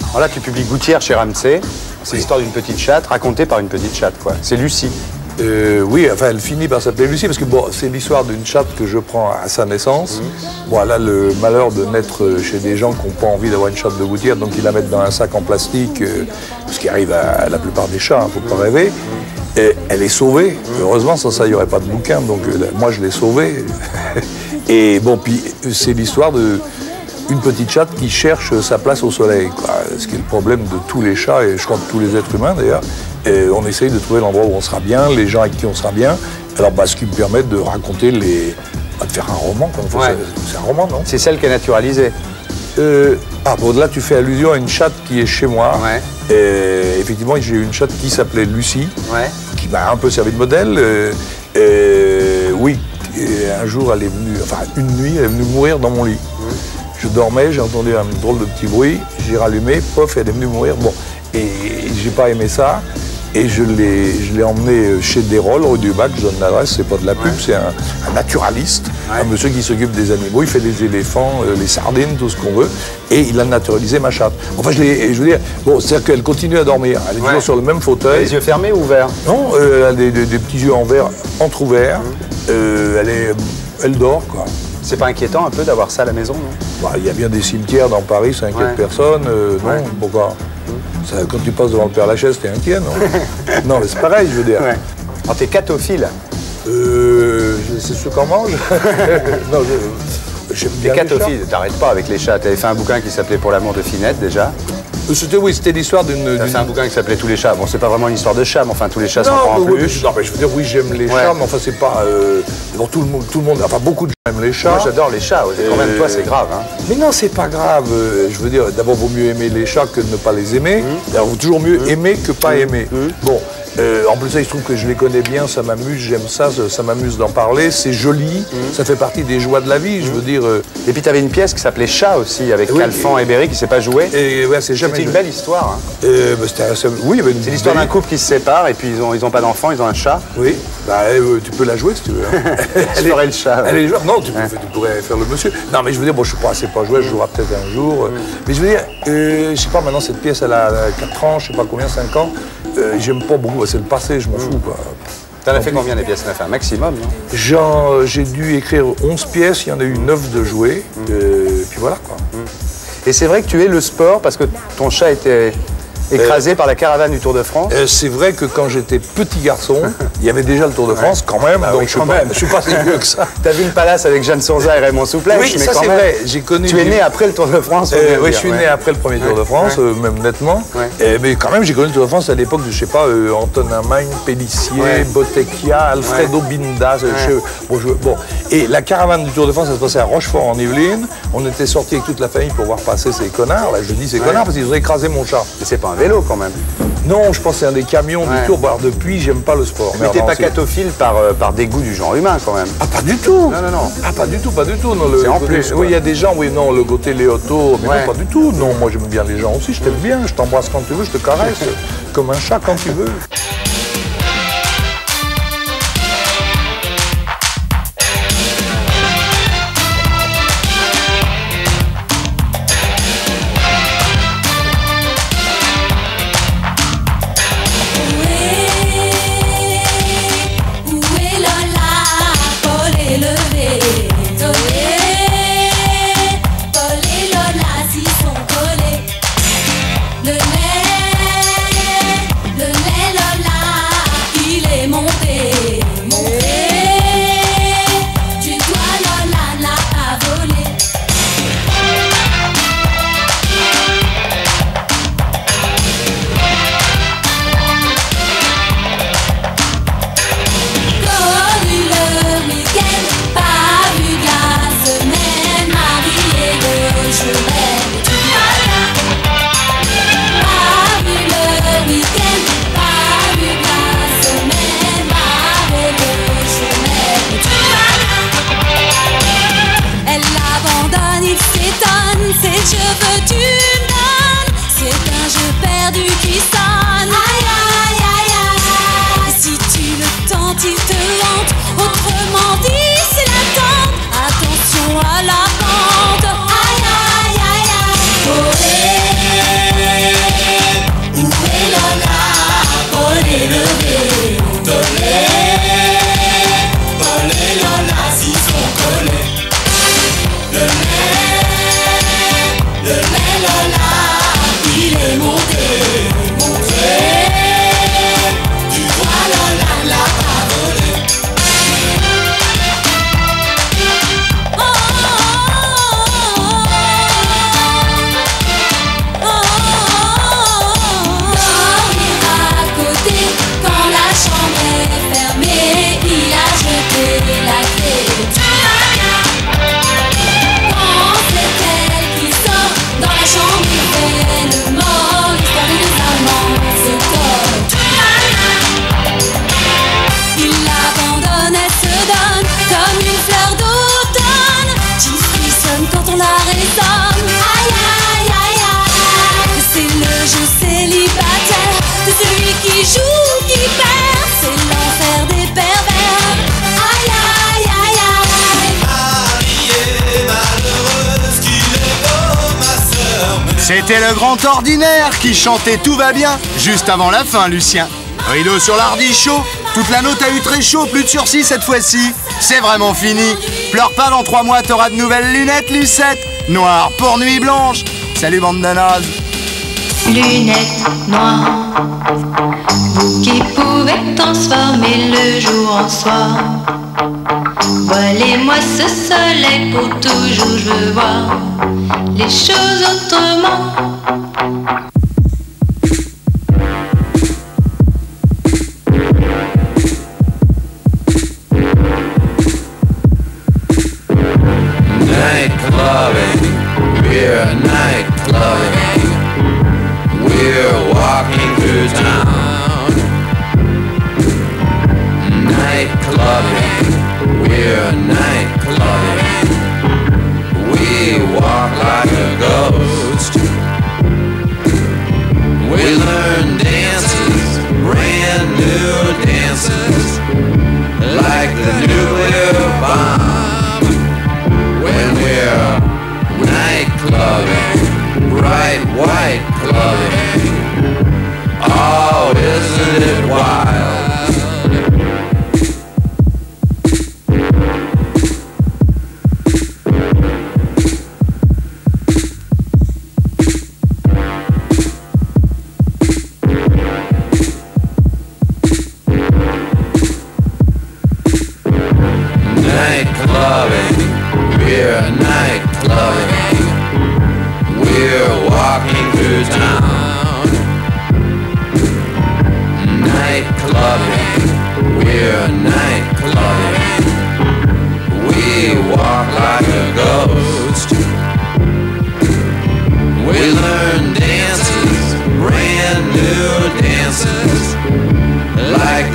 Alors là, tu publies Gouttière chez Ramsay. C'est l'histoire d'une petite chatte racontée par une petite chatte, quoi. C'est Lucie. Oui, enfin, elle finit par s'appeler Lucie, parce que bon, c'est l'histoire d'une chatte que je prends à sa naissance. Bon, elle a le malheur de naître chez des gens qui n'ont pas envie d'avoir une chatte de gouttière, donc ils la mettent dans un sac en plastique, ce qui arrive à la plupart des chats, faut pas rêver. Et elle est sauvée. Heureusement, sans ça, il n'y aurait pas de bouquin, donc moi, je l'ai sauvée. Et bon, puis c'est l'histoire d'une petite chatte qui cherche sa place au soleil, quoi. Ce qui est le problème de tous les chats, et je crois de tous les êtres humains d'ailleurs. Et on essaye de trouver l'endroit où on sera bien, les gens avec qui on sera bien. Alors, ce qui me permet de raconter de faire un roman. Ouais. C'est un roman, non? C'est celle qui est naturalisée. Bon, là, tu fais allusion à une chatte qui est chez moi. Ouais. Et effectivement, j'ai eu une chatte qui s'appelait Lucie, qui m'a un peu servi de modèle. Oui, et un jour, elle est venue, enfin, une nuit, elle est venue mourir dans mon lit. Je dormais, j'ai entendu un drôle de petit bruit, j'ai rallumé, pof, elle est venue mourir. Bon, et j'ai pas aimé ça. Et je l'ai emmené chez Desrolles, rue du Bac, je donne l'adresse, c'est pas de la pub, c'est un naturaliste, un monsieur qui s'occupe des animaux, il fait des éléphants, les sardines, tout ce qu'on veut, et il a naturalisé ma chatte. Enfin, je veux dire, bon, c'est-à-dire qu'elle continue à dormir, elle est toujours sur le même fauteuil. Les yeux fermés ou ouverts? Non, elle a des petits yeux en verre, entrouverts, elle dort, quoi. C'est pas inquiétant un peu d'avoir ça à la maison, non? Il y a bien des cimetières dans Paris, ça inquiète personne, non, pourquoi? Ça, quand tu passes devant le Père Lachaise, t'es inquiet, non? Non, mais c'est pareil, je veux dire. Ouais. Alors, t'es catophile? C'est ce qu'on mange. Non, j'aime bien. T'es catophile, t'arrêtes pas avec les chats. T'avais fait un bouquin qui s'appelait Pour l'amour de Finette, déjà. C'était l'histoire d'une... T'as fait un bouquin qui s'appelait Tous les chats. Bon, c'est pas vraiment une histoire de chat, mais enfin, tous les chats sont pas en peluche. Non, mais je veux dire, oui, j'aime les chats, mais enfin, c'est pas... Bon, tout le monde, enfin, beaucoup de gens aiment les chats. Moi, j'adore les chats, quand même, toi, c'est grave, hein. Mais non, c'est pas grave. Je veux dire, d'abord, vaut mieux aimer les chats que de ne pas les aimer. Alors, vaut toujours mieux aimer que pas aimer. Bon, en plus, il se trouve que je les connais bien, ça m'amuse, j'aime ça, ça m'amuse d'en parler, c'est joli, ça fait partie des joies de la vie, je veux dire... Et puis, t'avais une pièce qui s'appelait Chat aussi, avec Calfan et Berry, qui s'est pas joué. Et ouais, c'est jamais... C'était une belle histoire, hein. Oui, c'est l'histoire d'un couple qui se sépare et puis ils ont pas d'enfant, ils ont un chat. Oui, tu peux la jouer si tu veux. Je ferai le chat. Elle est jouable. Non, tu pourrais faire le monsieur. Non, mais je veux dire, bon, je suis pas assez pas joué, je jouerai peut-être un jour. Mais je veux dire, je sais pas, maintenant cette pièce, elle a 4 ans, je sais pas combien, 5 ans. J'aime pas beaucoup, c'est le passé, je m'en fous, quoi. T'en as fait combien des pièces? T'en as fait un maximum, non? J'ai dû écrire 11 pièces, il y en a eu 9 de jouer, puis voilà, quoi. Et c'est vrai que tu es le sport, parce que ton chat était écrasé par la caravane du Tour de France. C'est vrai que quand j'étais petit garçon, il y avait déjà le Tour de France, quand même, donc je suis pas si vieux que ça. T'as vu le palace avec Jeanne Souza et Raymond Souplesse? Oui, mais ça c'est vrai, j'ai connu... Tu es né après le Tour de France? Oui, je suis né après le premier Tour de France, même nettement. Mais quand même, j'ai connu le Tour de France à l'époque de, je sais pas, Antonin Magne, Pélissier, Bottecchia, Alfredo Binda. Bon, et la caravane du Tour de France, ça se passait à Rochefort en Yvelines. On était sortis avec toute la famille pour voir passer ces connards. Là, je dis ces connards parce qu'ils ont écrasé mon chat. Mais c'est pas un vélo quand même. Non, je pense que c'est un des camions du Tour. Alors depuis, j'aime pas le sport. Mais t'es pas catophile par dégoût du genre humain quand même. Ah, pas du tout. Non, non, non. Ah, pas du tout. C'est en plus. Oui, il y a des gens, oui, non, le côté Léoto, mais non, pas du tout. Non, moi j'aime bien les gens aussi, je t'aime bien, je t'embrasse quand tu veux, je te caresse, comme un chat quand tu veux. C'était le grand ordinaire qui chantait Tout va bien, juste avant la fin, Lucien. Rideau sur l'ardichaut, toute la note a eu très chaud, plus de sursis cette fois-ci. C'est vraiment fini. Pleure pas, dans 3 mois, t'auras de nouvelles lunettes, Lucette. Noir pour nuit blanche. Salut, bande de nazes. Lunettes noires, vous qui pouvez transformer le jour en soir. Voilez-moi ce soleil pour toujours, je veux voir les choses autrement. Night clubbing, we're night clubbing. We're walking through town. Night clubbing, we're night clubbing. We walk like a ghost. We learn dances, brand new dances, like the nuclear bomb. When we're night clubbing, bright white clubbing. Oh, isn't it wild? Night clubbing, we're night clubbing. We're walking through town. Night clubbing, we're night clubbing. We walk like a ghost. We learn dances, brand new dances.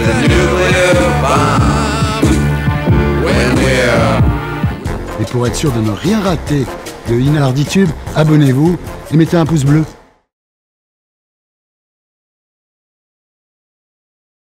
with a nuclear bomb. When we're Et pour être sûr de ne rien rater de Inarditube, abonnez-vous et mettez un pouce bleu.